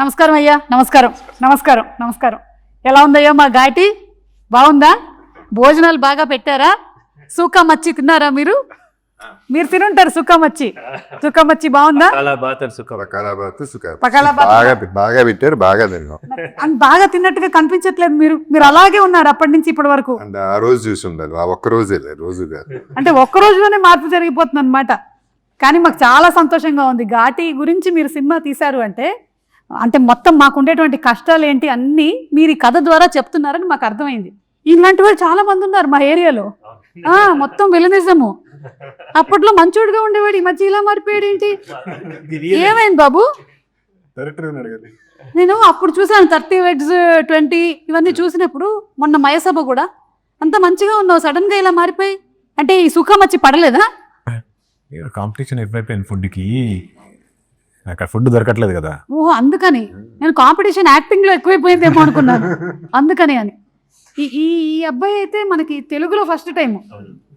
నమస్కారం అయ్యా. నమస్కారం నమస్కారం నమస్కారం. ఎలా ఉందయ్యా మా ఘాటి? బాగుందా? భోజనాలు బాగా పెట్టారా? సుక్క మచ్చి తిన్నారా మీరు? మీరు తినుంటారు సుక్క మచ్చి. సుక్క మచ్చి బాగుందా? బాగా పెట్టారు, బాగా తిన్నాం. బాగా తిన్నట్టుగా కనిపించట్లేదు మీరు. మీరు అలాగే ఉన్నారు అప్పటి నుంచి ఇప్పటి వరకు. ఆ రోజు చూసి ఉండాలి, ఆ ఒక్క రోజే, రోజు కాదు. అంటే ఒక్క రోజులోనే మార్పు జరిగిపోతుంది అనమాట. కానీ మాకు చాలా సంతోషంగా ఉంది. ఘాటి గురించి మీరు సినిమా తీశారు అంటే మొత్తం మాకు ఉండేటువంటి కష్టాలు ఏంటి అన్నీ మీరు ఈ కథ ద్వారా చెప్తున్నారని మాకు అర్థమైంది. ఇలాంటి వాళ్ళు చాలా మంది ఉన్నారు మా ఏరియాలో. మొత్తం విలనిజము. అప్పట్లో మంచోడుగా ఉండేవాడు, ఈ మధ్య ఇలా మారిపోయాడు ఏంటి? ఏమైంది బాబు? నేను అప్పుడు చూసాను 30 Eggs 20 ఇవన్నీ చూసినప్పుడు. మొన్న మయసభ కూడా అంత మంచిగా ఉన్నావు, సడన్ గా ఇలా మారిపోయి. అంటే ఈ సుఖం వచ్చి పడలేదా? కాంపిటీషన్ ఎక్కువైపోయింది ఫుడ్కి, అక్కడ ఫుడ్ దొరకట్లేదు కదా. ఓహో, అందుకని నేను కాంపిటీషన్ యాక్టింగ్ లో ఎక్కువైపోయిందేమో అనుకున్నాను. అందుకని అని ఈ అబ్బాయి అయితే మనకి తెలుగులో ఫస్ట్ టైం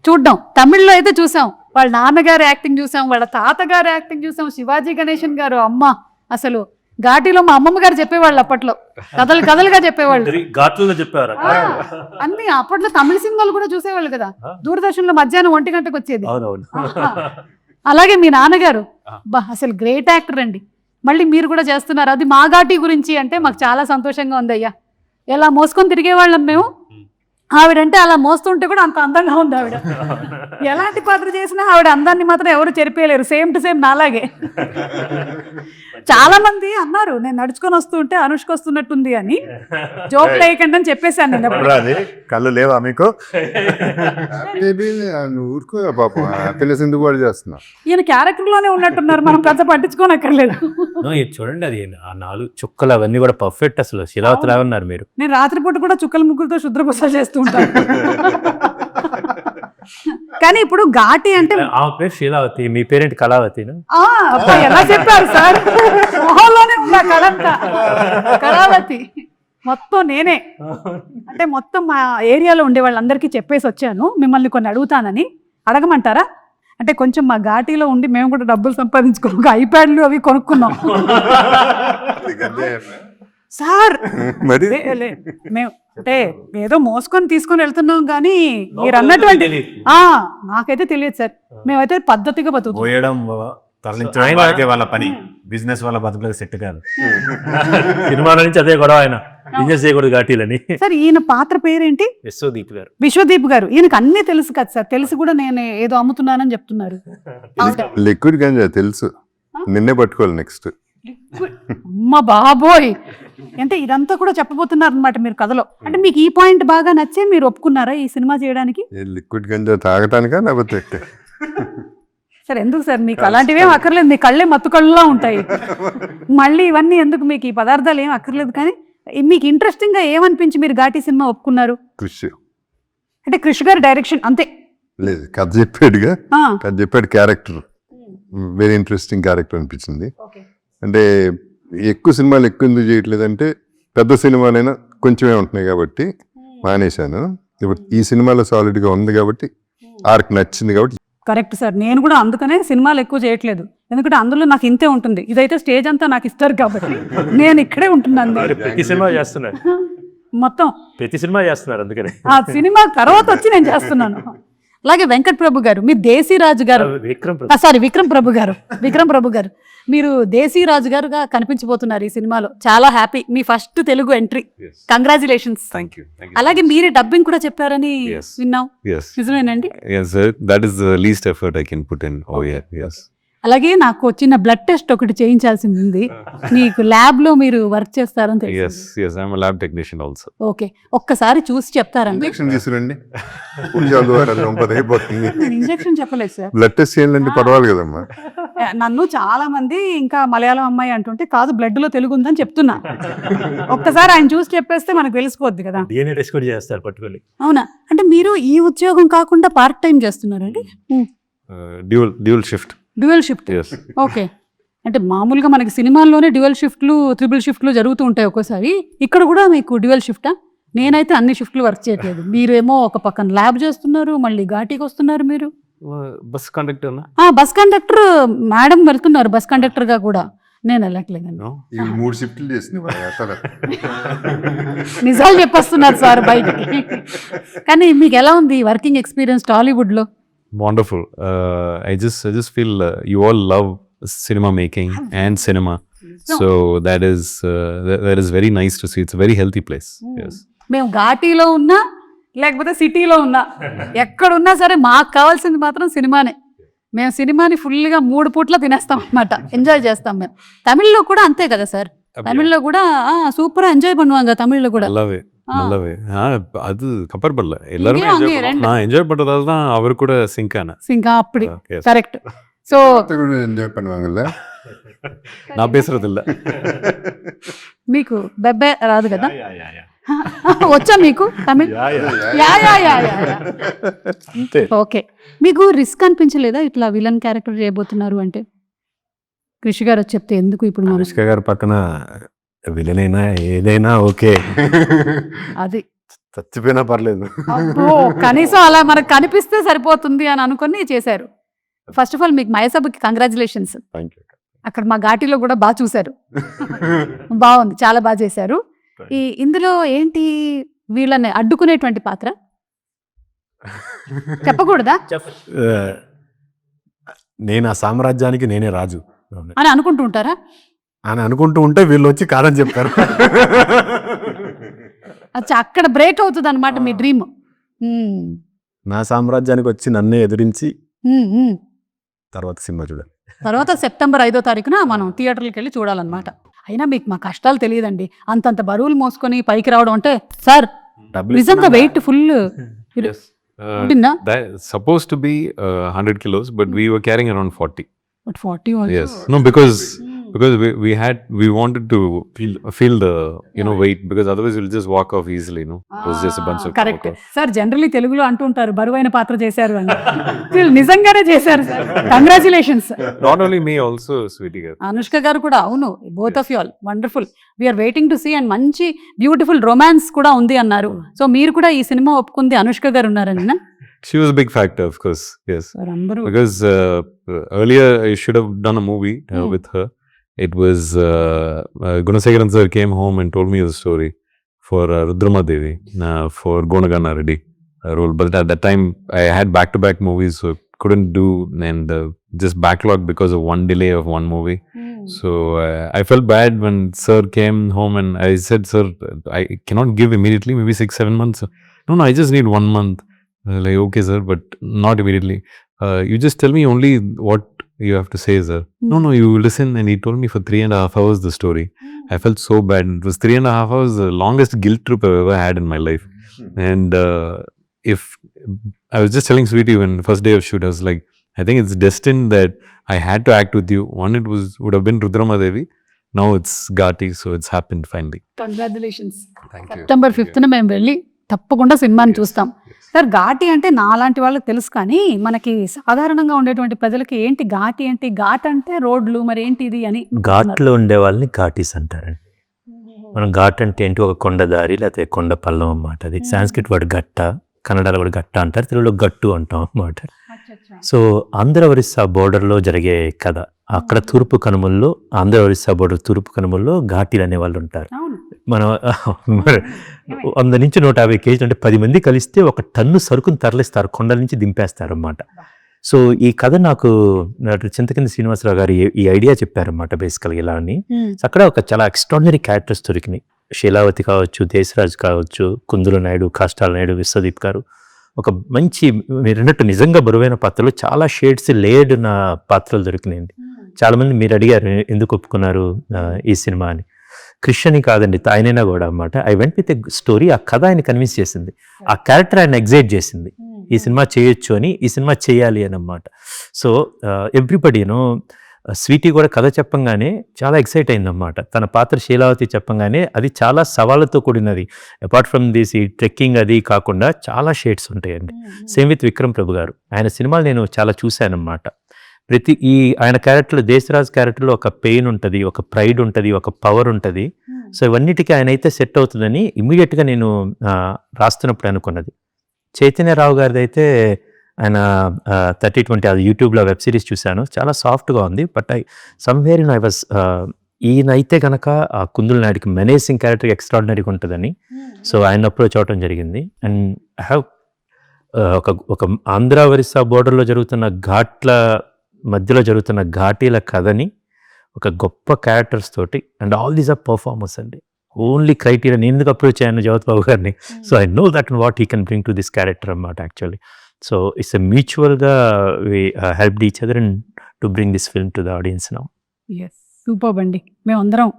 చూడ్డం. తమిళ్లో అయితే చూసాం, వాళ్ళ నాన్నగారు యాక్టింగ్ చూసాం, వాళ్ళ తాతగారు యాక్టింగ్ చూసాం, శివాజీ గణేశన్ గారు. అమ్మ అసలు ఘాటీలో మా అమ్మమ్మ గారు చెప్పేవాళ్ళు అప్పట్లో, కథలుగా చెప్పేవాళ్ళు. అన్ని అప్పట్లో తమిళ సినిమాలు కూడా చూసేవాళ్ళు కదా, దూరదర్శన్ లో మధ్యాహ్నం 1 గంటకు వచ్చేది. అలాగే మీ నాన్నగారు అసలు గ్రేట్ యాక్టర్ అండి. మళ్ళీ మీరు కూడా చేస్తున్నారు, అది మా ఘాటీ గురించి అంటే మాకు చాలా సంతోషంగా ఉంది అయ్యా. ఎలా మోసుకొని తిరిగేవాళ్ళం మేము. ఆవిడంటే అలా మోస్తుంటే కూడా అంత అందంగా ఉంది ఆవిడ. ఎలాంటి పాత్ర చేసినా ఆవిడ అందాన్ని మాత్రం ఎవరు చెరిపేయలేరు. సేమ్ టు సేమ్ నాలాగే. చాలా మంది అన్నారు నేను నడుచుకొని వస్తుంటే అనుష్క వస్తున్నట్టుంది అని. జోక్ లేకుండా అని చెప్పేశాను నేను. కళ్ళు లేవా మీకు? ఊరుకో పాపం, హ్యాపీనెస్ ఎందుకు కూడా చేస్తున్నా. ఈయన క్యారెక్టర్ లోనే ఉన్నట్టున్నారు, మనం కథ పట్టించుకోనక్కర్లేదు. చూడండి, అది ఆ 4 చుక్కలు అవన్నీ కూడా పర్ఫెక్ట్. అసలు శిలావతిలా ఉన్నారు మీరు. నేను రాత్రిపూట కూడా చుక్కల ముగ్గురుతో శుద్రపూస చేస్తూ ఉంటాను. కానీ ఇప్పుడు ఘాటి అంటే ఆమె పేరు శీలావతి, మీ పేరేంటి కళావతి? ఎలా చెప్పారు సార్? మొహంలోనే ఉందా కళంతా. కళావతి మొత్తం నేనే. అంటే మొత్తం మా ఏరియాలో ఉండే వాళ్ళందరికీ చెప్పేసి వచ్చాను, మిమ్మల్ని కొన్ని అడుగుతానని. అడగమంటారా? అంటే కొంచెం మా ఘాటీలో ఉండి మేము కూడా డబ్బులు సంపాదించుకో ఐప్యాడ్లు అవి కొనుక్కున్నాం సార్. మేము అంటే ఏదో మోసుకొని తీసుకొని వెళ్తున్నాం కానీ మీరు అన్నటువంటి నాకైతే తెలియదు సార్. మేమైతే పద్ధతిగా బతుకుతాం. వాళ్ళ పని బిజినెస్ వాళ్ళ బతుకులకు సెట్ కాదు. సినిమాల నుంచి అదే గొడవ, ఆయన బిజినెస్ చేయకూడదు ఘాటీలని. సార్ ఈయన పాత్ర పేరేంటి? విశ్వదీప్ గారు. విశ్వదీప్ గారు. ఈయనకు అన్నీ తెలుసు కదా సార్. తెలిసి కూడా నేను ఏదో అమ్ముతున్నానని చెప్తున్నారు. లిక్విడ్ గంజా తెలుసు, నిన్నే పట్టుకోవాలి నెక్స్ట్. అమ్మ బాబోయ్, అంటే ఇదంతా కూడా చెప్పబోతున్నారు అనమాట మీరు కథలో. అంటే మీకు ఈ పాయింట్ బాగా నచ్చే మీరు ఒప్పుకున్నారా ఈ సినిమా చేయడానికి? లిక్విడ్ గంజా తాగటానికా లేకపోతే? సార్ ఎందుకు సార్, మీకు అలాంటివేం అక్కర్లేదు, మీ కళ్ళే మత్తు కళ్ళులా ఉంటాయి. మళ్ళీ ఇవన్నీ ఎందుకు, మీకు ఈ పదార్థాలు ఏం అక్కర్లేదు. కానీ మీకు ఇంట్రెస్టింగ్ గా ఏమనిపించి మీరు ఘాటీ సినిమా ఒప్పుకున్నారు? క్రిష్ అంటే క్రిష్ గారి డైరెక్షన్ అంతే లేదు, కథ చెప్పాడుగా, కథ చెప్పాడు. క్యారెక్టర్ వెరీ ఇంట్రెస్టింగ్ క్యారెక్టర్ అనిపించింది. అంటే ఎక్కువ సినిమాలు ఎక్కువ ఎందుకు చేయట్లేదంటే పెద్ద సినిమాలైనా కొంచెమే ఉంటున్నాయి కాబట్టి మానేశాను. ఇప్పుడు ఈ సినిమాలో సాలిడ్గా ఉంది కాబట్టి ఆర్క్ నచ్చింది కాబట్టి. కరెక్ట్ సార్, నేను కూడా అందుకనే సినిమాలు ఎక్కువ చేయట్లేదు. ఎందుకంటే అందులో నాకు ఇంతే ఉంటుంది. ఇదైతే స్టేజ్ అంతా నాకు ఇస్తారు కాబట్టి నేను ఇక్కడే ఉంటున్నాను. ప్రతి సినిమా చేస్తున్నారు, మొత్తం ప్రతి సినిమా చేస్తున్నారు. అందుకనే ఆ సినిమా తర్వాత వచ్చి నేను చేస్తున్నాను. అలాగే వెంకట్ ప్రభు గారు, మీరు దేశీరాజు గారు, విక్రమ్ ప్రభు గారు మీరు దేశీరాజు గారుగా కనిపించబోతున్నారు ఈ సినిమాలో. చాలా హ్యాపీ, మీ ఫస్ట్ తెలుగు ఎంట్రీ. కంగ్రాచులేషన్స్. అలాగే మీరే డబ్బింగ్ కూడా చెప్పారని విన్నాం, నిజమేనండి? అలాగే నాకు వచ్చిన బ్లడ్ టెస్ట్ ఒకటి చేయించాల్సింది ఉంది. మీకు ల్యాబ్ లో మీరు వర్క్ చేస్తారని తెలుసు. ఓకే, ఒక్కసారి చూసి చెప్తారండి. ఇంజెక్షన్ చెప్పలేదు సార్, బ్లడ్ టెస్ట్ చేయాలంటే పర్వాలేదు కదమ్మా. నన్ను చాలా మంది ఇంకా మలయాళం అమ్మాయి అంటుంటే కాదు బ్లడ్ లో తెలుగు ఉందని చెప్తున్నా. ఒక్కసారి ఆయన చూసి చెప్పేస్తే మనకు తెలిసిపోద్ది కదా. అవునా? అంటే మీరు ఈ ఉద్యోగం కాకుండా పార్ట్ టైం చేస్తున్నారండి? Dual shift. ఓకే, అంటే మామూలుగా మనకి సినిమాల్లోనే డ్యూయల్ షిఫ్ట్లు, ట్రిపుల్ షిఫ్ట్లు జరుగుతూ ఉంటాయి ఒక్కోసారి. ఇక్కడ కూడా మీకు డ్యూయల్ షిఫ్టా? నేనైతే అన్ని షిఫ్ట్లు వర్క్ చేయట్లేదు. మీరేమో ఒక పక్కన ల్యాబ్ చేస్తున్నారు, మళ్ళీ ఘాటీకి వస్తున్నారు. మీరు bus conductor bus conductor madam వెళ్తున్నారు బస్ కండక్టర్ గా కూడా. నేను వెళ్ళట్లేదండి. No? ఈ 3 షిఫ్ట్లు చేసింది నిజాలు చెప్పేస్తున్నారు సార్ బయటికి. కానీ మీకు ఎలా ఉంది వర్కింగ్ ఎక్స్పీరియన్స్ టాలీవుడ్ లో? Wonderful. I just feel you all love cinema making and cinema, so that is very nice to see. It's a very healthy place. Yes. మేము ఘాటీలో ఉన్నా లేకపోతే సిటీలో ఉన్నా ఎక్కడున్నా సరే మాకు కావాల్సింది మాత్రం సినిమానే. మేము సినిమాని ఫుల్గా 3 పూట్ల తినేస్తాం అన్నమాట, ఎంజాయ్ చేస్తాం మేము. తమిళ్లో కూడా అంతే కదా సార్, తమిళ్లో కూడా சூப்பரா என்ஜாய் பண்ணுவாங்க தமிழ்ல கூட. நல்லாவே அது கம்பேர் எல்லாருமே இங்கேயும் enjoy அங்கேயும் பண்ணுவோம். நான் என்ஜாய் பண்றதால தான் அவர் கூட சிங்க் ஆனேன். సింకా అప్పుడు Yes. కరెక్ట్. సో ఎంజాయ్ பண்ணுவாங்கல்ல. நான் பேசுறது இல்ல. మీకు బెబ్బే రాదు కదా? Yeah. వచ్చా మీకు తమిళ్? యా. అంతే. ఓకే. మీకు రిస్క్ అనిపించలేదా ఇట్లా విలన్ క్యారెక్టర్ చేయబోతున్నారు అంటే? కృషి గారు వచ్చి చెప్తే ఎందుకు ఇప్పుడు మనం అనుష్క గారు పక్కన విలన్ అయినా ఏదైనా ఓకే, అది చచ్చిపోయినా పర్లేదు. అబ్బో, కనీసం అలా మనకు కనిపిస్తే సరిపోతుంది అని అనుకుని చేశారు. ఫస్ట్ ఆఫ్ ఆల్ మీకు మయసభకి కంగ్రాచులేషన్స్. Thank you. అక్కడ మా ఘాటీలో కూడా బాగా చూశారు, బాగుంది, చాలా బాగా చేశారు. ఇందులో ఏంటి వీళ్ళని అడ్డుకునేటువంటి పాత్ర చెప్పకూడదా నేను ఆ సామ్రాజ్యానికి నేనే రాజు అని అనుకుంటూ ఉంటారా? అని అనుకుంటూ ఉంటే వీళ్ళు వచ్చి కాదని చెప్పారు. అచ్చా, అక్కడ బ్రేక్ అవుతుంది అనమాట మీ డ్రీమ్. నా సామ్రాజ్యానికి వచ్చి నన్నే ఎదిరించి తర్వాత సినిమా చూడాలి. తర్వాత సెప్టెంబర్ 5వ తారీఖున మనం థియేటర్కి వెళ్ళి చూడాలన్నమాట. అయినా మీకు మా కష్టాలు తెలియదండి, అంతంత బరువులు మోసుకొని పైకి రావడం అంటే. సార్ నిజంగా weightful Yes. That supposed to be 100 kilos, but we were carrying around 40. 40 Yes. No, because we wanted to feel the weight, because otherwise we'll just walk off easily. It was just a bunch of correct sir. Generally తెలుగులో అంటుంటారు బరువైన పాత్ర చేశారు అని, వీళ్ళు నిజంగానే చేశారు sir. Congratulations. Not only me, also Sweetie గారు. అనుష్క గారు కూడా. అవును, both of you all wonderful. We are waiting to see. And మంచి బ్యూటిఫుల్ రొమాన్స్ కూడా ఉంది అన్నారు. సో మీరు కూడా ఈ సినిమా ఒప్పుకుంది అనుష్క గారు ఉన్నారని? She was a big factor, of course. Yes. Sir అందరూ Because earlier I should have done a movie with her. It was Gunasegaran sir came home and told me the story for Rudrama Devi for Gonagana Reddy role. But at that time I had back-to-back movies, so couldn't do, and just backlogged because of one delay of one movie. So I felt bad when sir came home and I said, sir, I cannot give immediately, maybe 6-7 months. No, I just need 1 month. Like, okay sir, but not immediately. You just tell me only what you have to say, sir. No, you listen. And he told me for 3.5 hours the story. I felt so bad. It was 3.5 hours, the longest guilt trip I've ever had in my life. And if I was just telling Sweetie when first day of shoot, I was like, I think it's destined that I had to act with you. One, would have been Rudrama Devi. Now it's Ghati, so it's happened finally. Congratulations. Thank you. September 5న మేము వెళ్ళి తప్పకుండా సినిమాని చూస్తాం. Sir Ghaati అంటే నాలాంటి వాళ్ళకి తెలుసు, కానీ మనకి సాధారణంగా ఉండేటువంటి ప్రజలకి ఏంటి ఘాటి అంటే? ఘాట్ అంటే రోడ్లు, మరి ఏంటి ఇది అని. ఘాట్లో ఉండే వాళ్ళని ఘాటీస్ అంటారండి. మనం ఘాట్ అంటే ఏంటి? ఒక కొండ దారి లేకపోతే కొండ పల్లం అన్నమాట. అది సాంస్క్రిట్ వర్డ్ గట్ట, కన్నడలో కూడా గట్ట అంటారు, తెలుగులో గట్టు అంటాం అన్నమాట. సో ఆంధ్ర ఒరిస్సా బోర్డర్లో జరిగే కథ. అక్కడ తూర్పు కనుమల్లో, ఆంధ్ర ఒరిస్సా బోర్డర్ తూర్పు కనుమల్లో ఘాటీలు అనే వాళ్ళు ఉంటారు. మనం 100 నుంచి 150 కేజీలు అంటే 10 మంది కలిస్తే 1 టన్ను సరుకును తరలిస్తారు, కొండల నుంచి దింపేస్తారు అన్నమాట. సో ఈ కథ నాకు చింతకింది శ్రీనివాసరావు గారు ఈ ఐడియా చెప్పారన్నమాట బేసికల్గా ఇలా అని. అక్కడ ఒక చాలా ఎక్స్ట్రాడినరీ క్యారెక్టర్స్ దొరికినాయి. శీలావతి కావచ్చు, దేశరాజ్ కావచ్చు, కుందుల నాయుడు, కాష్టాల నాయుడు, విశ్వదీప్ గారు. ఒక మంచి, మీరు అన్నట్టు నిజంగా బరువైన పాత్రలు, చాలా షేడ్స్ లేయర్డ్ ఉన్న పాత్రలు దొరికినాయండి. చాలామంది మీరు అడిగారు ఎందుకు ఒప్పుకున్నారు ఈ సినిమా అని. క్రిస్టియన్ కాదండి, ఆయనైనా కూడా అన్నమాట. I went with a story. ఆ కథ ఆయన కన్విన్స్ చేసింది, ఆ క్యారెక్టర్ ఆయన ఎగ్జైట్ చేసింది, ఈ సినిమా చేయొచ్చు అని, ఈ సినిమా చేయాలి అని అన్నమాట. సో ఎవ్రీబడి స్వీటీ కూడా కథ చెప్పంగానే చాలా ఎక్సైట్ అయిందన్నమాట. తన పాత్ర శీలావతి చెప్పంగానే అది చాలా సవాళ్ళతో కూడినది. అపార్ట్ ఫ్రమ్ దిస్ ఈ ట్రెక్కింగ్ అది కాకుండా చాలా షేడ్స్ ఉంటాయండి. సేమ్ విత్ విక్రమ్ ప్రభు గారు, ఆయన సినిమాలు నేను చాలా చూశానన్నమాట. ఆయన క్యారెక్టర్లో, దేశరాజ్ క్యారెక్టర్లో ఒక పెయిన్ ఉంటుంది, ఒక ప్రైడ్ ఉంటుంది, ఒక పవర్ ఉంటుంది. సో ఇవన్నిటికీ ఆయన అయితే సెట్ అవుతుందని ఇమ్మీడియట్గా నేను రాస్తున్నప్పుడు అనుకున్నది. చైతన్యరావు గారిది అయితే ఆయన 30-20 అది యూట్యూబ్లో వెబ్ సిరీస్ చూశాను, చాలా సాఫ్ట్గా ఉంది. బట్ సమ్వేర్ ఐ వాజ్ ఈయనైతే కనుక ఆ కుందుల నాయుడికి మెనేసింగ్ క్యారెక్టర్ ఎక్స్ట్రాడినరీగా ఉంటుందని సో ఆయన అప్రోచ్ అవడం జరిగింది. అండ్ ఐ హ్యావ్ ఒక ఆంధ్ర ఒరిస్సా బోర్డర్లో జరుగుతున్న ఘాట్ల మధ్యలో జరుగుతున్న ఘాటీల కథని ఒక గొప్ప క్యారెక్టర్స్ తోటి and all these are performers అండి. ఓన్లీ క్రైటీరియా నేను ఎందుకు అప్రోచ్ అయ్యాను జగత్ బాబు గారిని, so I know that and what he can bring to this character అన్నమాట యాక్చువల్లీ. సో ఇట్స్ ఎ మ్యూచువల్గా we help each other and to bring this film to the audience now. Yes, super అండి. మేమందరం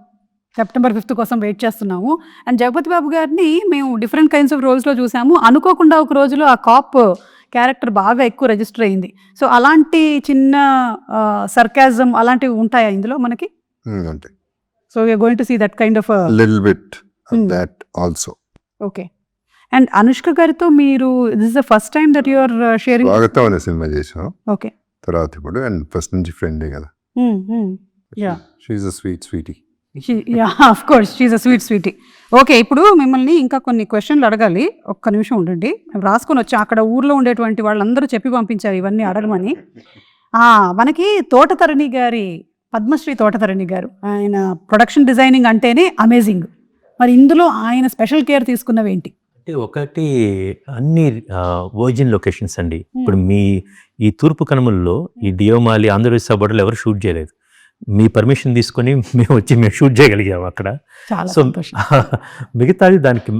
September 5th కోసం wait చేస్తున్నాము. And Jagapathi బాబు గారిని మేము different kinds of రోల్స్లో చూసాము. అనుకోకుండా ఒక రోజులో ఆ కాప్ క్యారెక్టర్ బాగా ఎక్కువ రిజిస్టర్ అయింది. సో అలాంటి చిన్న సర్కాజం అలాంటివి ఉంటాయా ఇందులో మనకి? అంటే so we are going to see that kind of little bit that also. Okay. And Anushka గారితో మీరు this is the first time that you are sharing? Swagatam అనే సినిమా చేసాం ఓకే. తర్వాత ఇప్పుడు అండ్ ఫస్ట్ నుంచి ఫ్రెండే కదా. Yeah. She's a sweetie. Of course she's a sweetie. Okay, ఇప్పుడు మిమ్మల్ని ఇంకా కొన్ని క్వశ్చన్లు అడగాలి. ఒక్క నిమిషం ఉండండి, మేము రాసుకొని వచ్చాం. అక్కడ ఊర్లో ఉండేటువంటి వాళ్ళందరూ చెప్పి పంపించారు ఇవన్నీ అడగమని. మనకి తోటతరణి గారి, పద్మశ్రీ తోటతరణి గారు, ఆయన ప్రొడక్షన్ డిజైనింగ్ అంటేనే అమేజింగ్. మరి ఇందులో ఆయన స్పెషల్ కేర్ తీసుకున్నవి ఏంటి? అంటే ఒకటి అన్ని వర్జిన్ లొకేషన్స్ అండి. ఇప్పుడు మీ ఈ తూర్పు కనుమల్లో ఈ డియోమాలి ఆంధ్రప్రదేశ్ బోర్డర్లో ఎవరు షూట్ చేయలేదు. మీ పర్మిషన్ తీసుకొని మేము షూట్ చేయగలిగాము అక్కడ. సో మిగతాది దానికి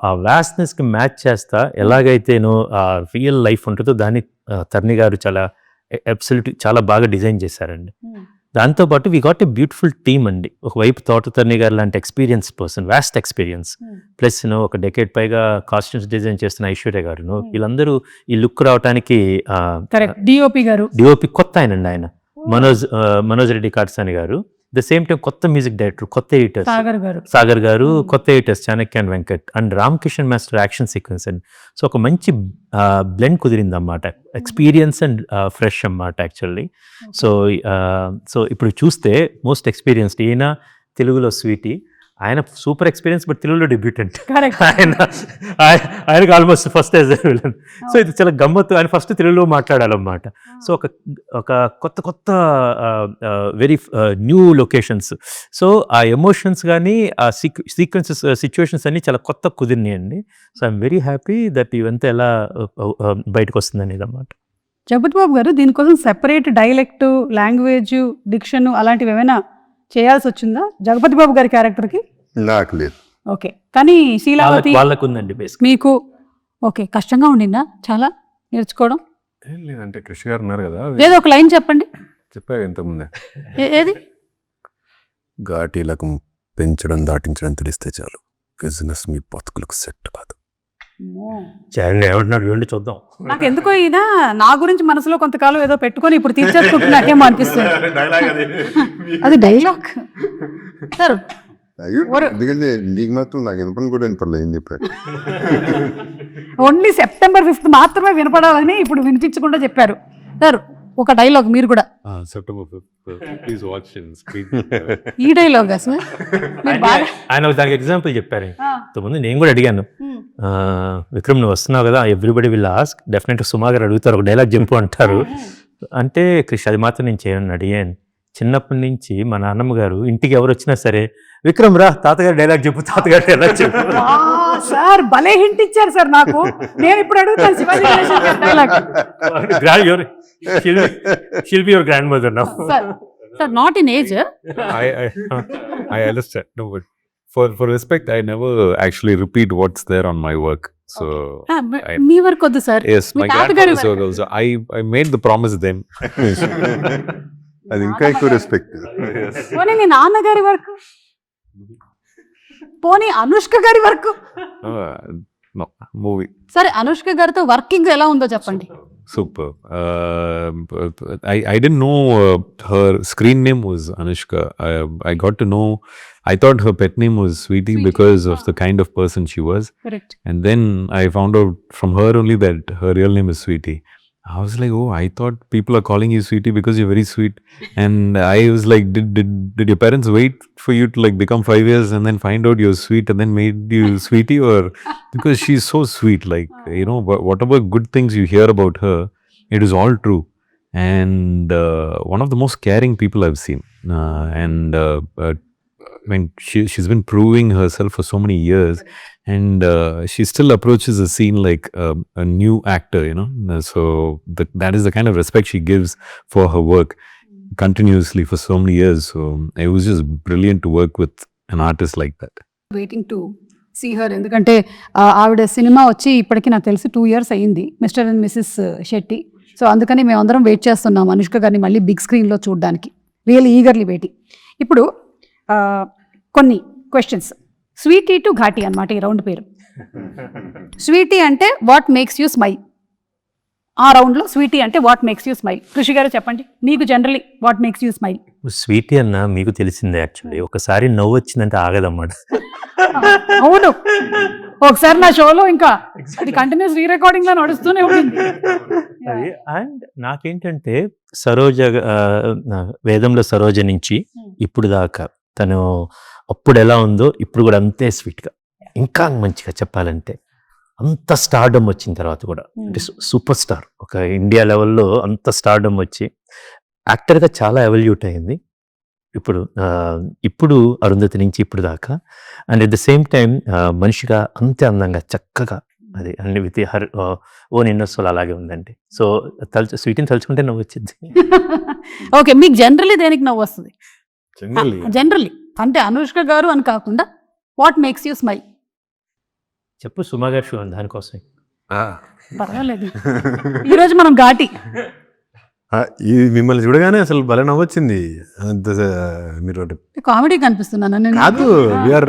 ఆ వ్యాస్నెస్కి మ్యాచ్ చేస్తా ఎలాగైతేనో ఆ రియల్ లైఫ్ ఉంటుందో దాన్ని తరణి గారు చాలా అబ్సల్యూట్ చాలా బాగా డిజైన్ చేశారండి. దాంతోపాటు we got a beautiful team అండి. ఒకవైపు తోటతరణి గారు లాంటి experience person, vast experience, plus ఒక డెకేడ్ పైగా కాస్ట్యూమ్స్ డిజైన్ చేస్తున్న ఐశ్వర్య గారు, వీళ్ళందరూ ఈ లుక్ రావడానికి డిఓపి కొత్త ఆయన మనోజ్ రెడ్డి కాట్సాని గారు, ద సేమ్ టైం కొత్త మ్యూజిక్ డైరెక్టర్, కొత్త ఎడిటర్స్ సాగర్ గారు, కొత్త editors Chanakya and Venkat and Ram Kishan master action sequence and so ఒక మంచి బ్లెండ్ కుదిరింది అన్నమాట. ఎక్స్పీరియన్స్ అండ్ ఫ్రెష్ అన్నమాట యాక్చువల్లీ. సో ఇప్పుడు చూస్తే మోస్ట్ ఎక్స్పీరియన్స్డ్ ఈయన తెలుగులో స్వీటీ, ఆయన సూపర్ ఎక్స్పీరియన్స్ బట్ తెలుగులో డెబ్యూటెంట్. ఆయనకు almost first as a villain. So ఇది చాలా గమ్మత్తు, ఆయన ఫస్ట్ తెలుగులో మాట్లాడాలన్నమాట. సో ఒక కొత్త వెరీ న్యూ లొకేషన్స్. సో ఆ ఎమోషన్స్ కానీ ఆ సీక్వెన్సెస్ సిచ్యువేషన్స్ అన్నీ చాలా కొత్త కుదిరినాయండి. So I'm very happy that ఇవంతా ఎలా బయటకు వస్తుంది అనేది అన్నమాట. జగపతి బాబు గారు దీనికోసం సెపరేట్ డైలెక్ట్, లాంగ్వేజ్, డిక్షన్ అలాంటివి ఏమైనా చేయాల్సి వచ్చిందా జగపతి బాబు గారి క్యారెక్టర్కి? నాకు లేదు. ఓకే, కానీ శీలావతి వాళ్ళకు ఉందండి మీకు. ఓకే, కష్టంగా ఉండిందా చాలా నేర్చుకోవడం? లేదంటే కృష్ణ గారు ఉన్నారు కదా, ఏదో ఒక లైన్ చెప్పండి. చెప్పారు ఇంతకుముందే. ఏది? ఘాటీలకు పెంచడం దాటించడం తెలిస్తే చాలు, బిజినెస్ మీ బతుకులకు సెట్ కాదు. ఏమంటున్నాడు చూడండి, చూద్దాం. నాకు ఎందుకో ఈయన నా గురించి మనసులో కొంతకాలం ఏదో పెట్టుకొని ఇప్పుడు తీర్చేసుకుంటున్నాకేమో అనిపిస్తుంది. అది డైలాగ్ సార్. ఎందుకంటే నీకు మాత్రం నాకు వినపని కూడా వినపడలేదు ఏం చెప్పారు. ఓన్లీ September 5th మాత్రమే వినపడాలని ఇప్పుడు వినిపించకుండా చెప్పారు సార్. ఒక డైలాగ్ మీరు కూడా. September 5th, please watch in screen. ఈ డైలాగ్ సార్ ఆయన దానికి ఎగ్జాంపుల్ చెప్పారు. ఇంతకుముందు నేను కూడా అడిగాను, విక్రమ్ నువ్వు వస్తున్నావు కదా, ఎవ్రీబడి విల్ ఆస్క్, డెఫినెట్గా సుమా గారు అడుగుతారు, ఒక డైలాగ్ చెప్పు అంటారు. అంటే కృష్ణ అది మాత్రం నేను చేయను అడిగాను. చిన్నప్పటి నుంచి మా నాన్నమ్మ గారు ఇంటికి ఎవరు వచ్చినా సరే, విక్రమ్ రా తాతగారు డైలాగ్ చెప్పు, తాతగారు డైలాగ్ చెప్పు. సార్ భలే హింట్ ఇచ్చారు సార్ నాకు. నేను ఇప్పుడు అడుగుతాను శివాజీ గణేశన్ గారి dialogue. She'll be your grandmother now. Sir, not in age. I understand. No, but for respect, I never actually repeat what's there on my work. So me work వద్దు sir. yes, my grandfather's work also. I made the promise then. అది ఇంకా ఎక్కువ respect. పోనీ మీ నాన్నగారి work, పోనీ అనుష్క గారి work. No, movie. సరే అనుష్క గారితో వర్కింగ్ ఎలా ఉందో చెప్పండి. Super. I didn't know her screen name was Anushka. I got to know, I thought her pet name was Sweetie because of the kind of person she was. Correct. And then I found out from her only that her real name is Sweetie. I was like, oh, I thought people are calling you Sweetie because you're very sweet. And I was like, did your parents wait for you to like become 5 years and then find out you're sweet and then made you Sweetie? Or because she's so sweet, like, you know, whatever good things you hear about her, It is all true. And one of the most caring people I've seen. I mean, she's been proving herself for so many years, and she still approaches a scene like a new actor, you know. So that is the kind of respect she gives for her work continuously for so many years. So it was just brilliant to work with an artist like that. Waiting to see her, ఎందుకంటే ఆవిడ cinema వచ్చి ఇప్పటికి నాకు తెలిసి 2 years అయ్యింది, mister and missus Shetty. So అందుకని మేము అందరం వెయిట్ చేస్తున్నాం అనుష్క గారిని మళ్ళీ బిగ్ స్క్రీన్లో చూడడానికి, రియల్లీ ఈగర్లీ వెయిటింగ్. ఇప్పుడు కొన్ని క్వశ్చన్స్, స్వీటీ టు ఘాటీ అనమాట ఈ రౌండ్ పేరు. స్వీటీ అంటే వాట్ మేక్స్ యూ స్మైల్, ఆ రౌండ్లో స్వీటీ అంటే వాట్ మేక్స్ యూ స్మైల్. కృషి గారు చెప్పండి, మీకు generally what makes you smile? Sweety అన్న మీకు తెలిసిందే యాక్చువల్లీ, ఒకసారి నవ్వు వచ్చిందంటే ఆగదన్నమాట. అవును, ఒకసారి నా షోలో ఇంకా అది కంటిన్యూస్ రీ రికార్డింగ్ లో నడుస్తూనే ఉంటుంది. అండ్ నాకేంటంటే సరోజ, వేదంలో సరోజ నుంచి ఇప్పుడు దాకా తను అప్పుడు ఎలా ఉందో ఇప్పుడు కూడా అంతే స్వీట్గా, ఇంకా మంచిగా చెప్పాలంటే అంత స్టార్డమ్ వచ్చిన తర్వాత కూడా, అంటే సూపర్ స్టార్, ఒక ఇండియా లెవెల్లో అంత స్టార్డమ్ వచ్చి యాక్టర్గా చాలా ఎవల్యూట్ అయింది ఇప్పుడు అరుంధతి నుంచి ఇప్పుడు దాకా. And at the same time మనిషిగా అంతే అందంగా చక్కగా, అది అన్ని with her own inner soul అలాగే ఉందండి. సో స్వీట్ని తలుచుకుంటే నవ్వు వచ్చింది. ఓకే, మీకు జనరల్లీ దేనికి నవ్వు వస్తుంది? జనరల్లీ అంటే అనుష్క గారు అని కాకుండా వాట్ మేక్స్ యూ స్మైల్? చెప్పు సుమా గారు షో దానికోసం. పర్వాలేదు, ఈరోజు మనం ఘాటి. ఇది మిమ్మల్ని చూడగానే అసలు భలే నవ్వొచ్చింది. మీరు కామెడీ కనిపిస్తున్నాను నేను కాదు, వీఆర్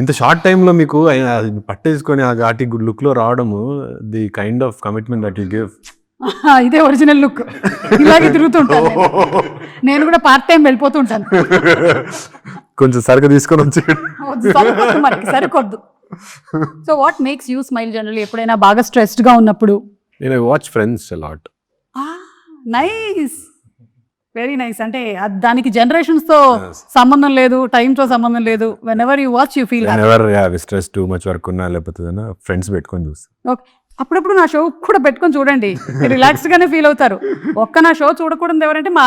ఇంత షార్ట్ టైంలో మీకు పట్టేసుకొని ఆ ఘాటి గుడ్ లుక్ లో రావడము, the kind of commitment that you give. ఇదే ఒరిజినల్ లుక్, ఇలాగే తిరుగుతుంటాను నేను కూడా, పార్ట్ టైం వెళ్ళిపోతుంటాను. కొంచెం సరుకు తీసుకొని వచ్చి సరికొద్దు. So what makes you smile generally? ఎప్పుడైనా బాగా స్ట్రెస్డ్ గా ఉన్నప్పుడు? నేను watch Friends a lot. Nice, very nice. అంటే దానికి జనరేషన్స్ తో సంబంధం లేదు, టైం తో సంబంధం లేదు. When ever you watch you feel stress too much work ఉన్నా లేకపోతే ఫ్రెండ్స్ పెట్టుకొని చూస్తాను. ఓకే, అప్పుడప్పుడు నా షో కూడా పెట్టుకొని చూడండి, రిలాక్స్డ్ గానే ఫీల్ అవుతారు. ఒక్క నా షో చూడకూడదు ఎవరంటే మా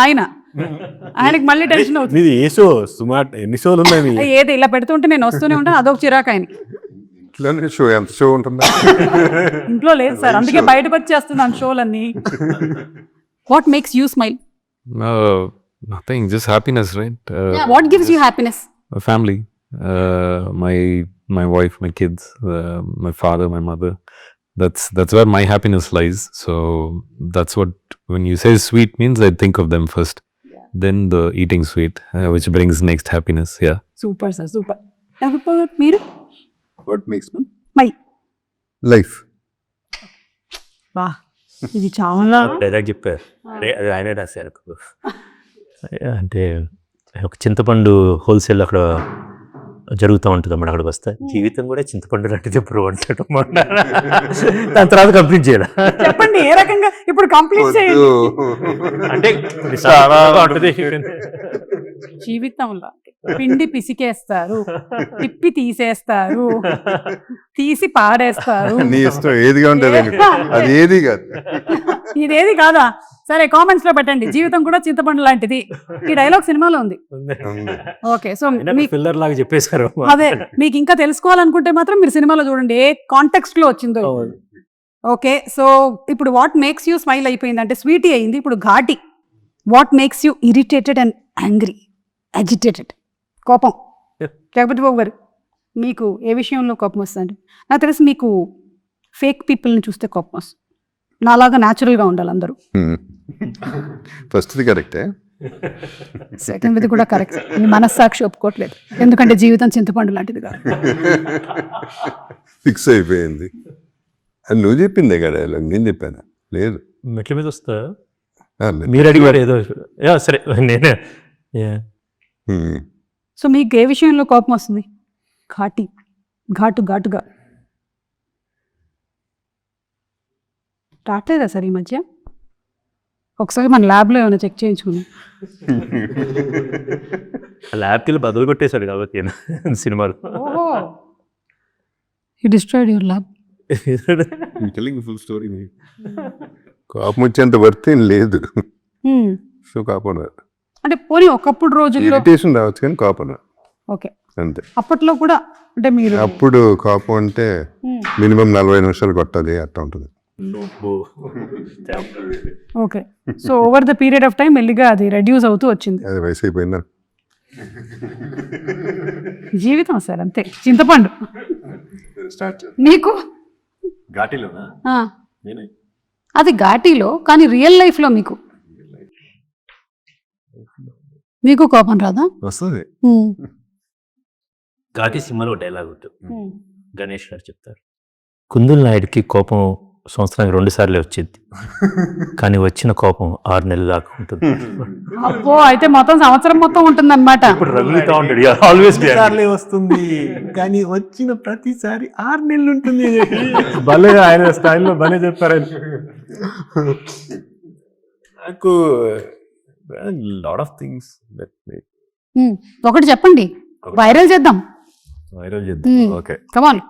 ఆయనకి మళ్ళీ టెన్షన్ అవుతుంది. ఇది ఏ షో సుమార్ ఎన్ని షోలు ఉన్నాయి? ఏది ఇలా పెడుతుంటే నేను వస్తూనే ఉంటాను, అదొక చిరాకు ఆయనకి. షో ఎంత షో ఉంటుందా? ఇంట్లో లేదు సార్, అందుకే బయటకు వచ్చేస్తున్నాను షోలన్నీ. What makes you smile? Nothing, just happiness, right? What gives you happiness? Family, my wife, my kids, my father, my mother. That's where my happiness lies. So that's what, when you say sweet means I think of them first, then the eating sweet, which brings next happiness. Yeah. Super sir, super. మీరు? What makes my life. వా, ఇది చాలా direct చెప్పారు, అది ఆయన రాశారు. అంటే ఒక చింతపండు హోల్సేల్ అక్కడ జరుగుతూ ఉంటుంది అన్నమాట, అక్కడికి వస్తే జీవితం కూడా చింతపండు లాంటిది ఎప్పుడు అంటాడు, దాని తర్వాత కంప్లీట్ చేయడం. చెప్పండి ఏ రకంగా ఇప్పుడు కంప్లీట్ చేయండి. అంటే జీవితంలో పిండి పిసికేస్తారు, తిప్పి తీసేస్తారు, తీసి పాడేస్తారు. నీ ఇష్టం ఏదిగా ఉంటుంది, అది ఏది కాదు. ఇదేది కాదా? సరే కామెంట్స్ లో పెట్టండి, జీవితం కూడా చింతపండు లాంటిది. ఈ డైలాగ్ సినిమాలో ఉంది. ఓకే, సో ఫిల్లర్ లాగా చెప్పేశారు. అదే, మీకు ఇంకా తెలుసుకోవాలనుకుంటే మాత్రం మీరు సినిమాలో చూడండి ఏ కాంటెక్స్ట్ లో వచ్చిందో. ఓకే, సో ఇప్పుడు వాట్ మేక్స్ యూ స్మైల్ అయిపోయింది అంటే స్వీటీ అయింది, ఇప్పుడు Ghaati. What makes you irritated and angry, agitated, కోపం. జగపతి బాబు గారు, మీకు ఏ విషయంలో కోపం వస్తుంది? నాకు తెలిసి మీకు ఫేక్ పీపుల్ని చూస్తే కోపం వస్తుంది, నాలాగా న్యాచురల్గా ఉండాలి అందరూ. ఫస్ట్ది కరెక్టే, సెకండ్ది కూడా కరెక్ట్. మీ మనస్సాక్షి ఒప్పుకోవట్లేదు, ఎందుకంటే జీవితం చింతపండు లాంటిది కాదు. ఫిక్స్ అయిపోయింది. అది నువ్వు చెప్పిందే కదా, నేను చెప్పాను లేదు. మెట్ల మీద వస్తా మీరు అడిగారు ఏదో, సరే నేనే. సో మీకు ఏ విషయంలో కోపం వస్తుంది? ఘాటుగా రావట్లేదా సార్ ఈ మధ్య? ఒకసారి మన ల్యాబ్లో ఏమైనా చెక్ చేయించుకున్నాం. ల్యాబ్కి వెళ్ళి బదులు కొట్టేశాడు కాబట్టి సినిమాలో. You destroyed your lab. Telling full story. కోపం వచ్చేంత వర్త్ ఏం లేదు. ఉమ్. సో కోపం రాదు. అంటే పోనీ ఒకప్పుడు రోజుల్లో ఇరిటేషన్ రావచ్చు కానీ కోపం రాదు ఓకే అంతే. అప్పట్లో కూడా అంటే మీరు అప్పుడు కోపం అంటే మినిమం 40 నిమిషాలు కొట్టాలి అట్లా ఉంటుంది. Okay so over the period of time మెల్లిగా అది రెడ్యూస్ అవుతూ వచ్చింది. అది వయసు అయిపోయిందా. జీవితం సార్ అంతే, చింతపండు. నీకు ఘాటీలోనా? ఆ. అది ఘాటీలో, కానీ రియల్ లైఫ్ లో మీకు కోపం రాదా? వస్తుంది. ఉమ్. ఘాటి సినిమాలో డైలాగ్ ఉంటుంది, గణేష్ గారు చెప్తారు, కుందుల్ నాయుడికి కోపం సంవత్సరానికి 2 సార్లే వచ్చింది, కానీ వచ్చిన కోపం 6 నెలలు దాకా ఉంటుంది. అబ్బో, అయితే మొత్తం సంవత్సరం మొత్తం ఉంటుంది అనమాట. సార్లే వస్తుంది కానీ వచ్చిన ప్రతిసారి 6 నెలలు ఉంటుంది. భలే ఆయన స్టైల్లో భలే చెప్పారు. నాకు లాట్ ఆఫ్ థింగ్స్ ఒకటి చెప్పండి, వైరల్ చేద్దాం. వైరల్ చేద్దాం. Okay, come on.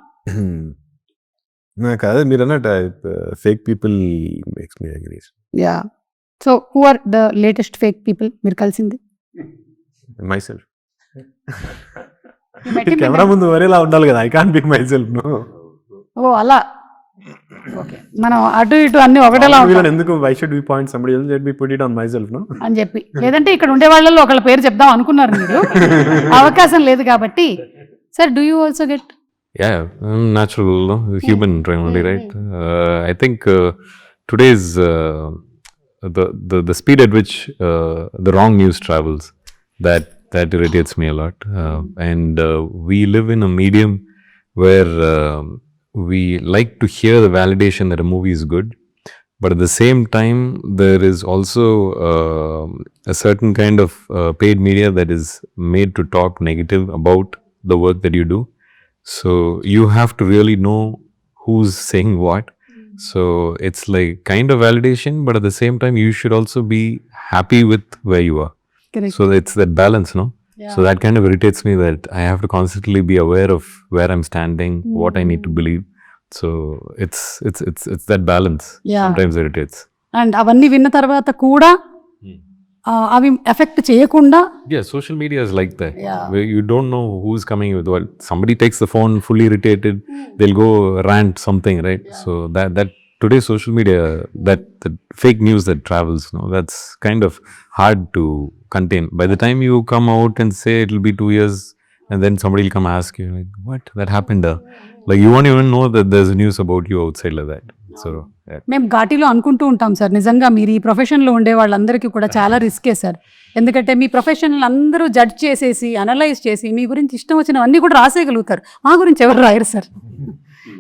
నాకు అదే మీరు అన్నట్టు fake people makes me angry. Yeah, so who are the latest fake people మీరు కలిసింది? Myself. కెమెరా ముందు వరేలా ఉండాలి కదా, I can't pick myself. ఓ అలా, ఓకే. మనం అటు ఇటు అన్ని ఒకటేలా ఉంటాం ఎందుకు why should we point somebody else let me put it on myself అని చెప్పి, లేదంటే ఇక్కడ ఉండే వాళ్ళలో ఒకళ్ళ పేరు చెప్దాం అనుకున్నారు మీరు, అవకాశం లేదు కాబట్టి. Sir, do you also get? Yeah, natural, no? Human only, right? I think today's the speed at which the wrong news travels, that irritates me a lot. And we live in a medium where we like to hear the validation that a movie is good, but at the same time there is also a certain kind of paid media that is made to talk negative about the work that you do. So you have to really know who's saying what. So it's like kind of validation, but at the same time you should also be happy with where you are. Correct. So it's that balance, no? Yeah. So that kind of irritates me, that I have to constantly be aware of where I'm standing, what I need to believe. So it's that balance. Yeah. Sometimes irritates. And అవన్నీ విన్న తర్వాత కూడా అవి effect చేయకుండా. Yeah, social media is like that. Yeah. Where you don't know who's coming with what. Somebody takes the phone fully irritated, they'll go rant something, right? Yeah. So that today's social media, that fake news that travels, no, that's kind of hard to contain. By the time you come out and say it'll be 2 years, and then somebody will come ask you, like, what? That happened? Like, you won't even know that there's news about you outside like that. So, yeah. మేము ఘాటీలో అనుకుంటూ ఉంటాం sir, నిజంగా మీరు ఈ ప్రొఫెషన్లో ఉండే వాళ్ళందరికీ కూడా చాలా రిస్కే సార్. ఎందుకంటే మీ ప్రొఫెషన్ అందరూ జడ్జ్ చేసేసి, అనలైజ్ చేసి, మీ గురించి ఇష్టం వచ్చినవన్నీ కూడా రాసేయగలుగుతారు. మా గురించి ఎవరు రాయరు సార్.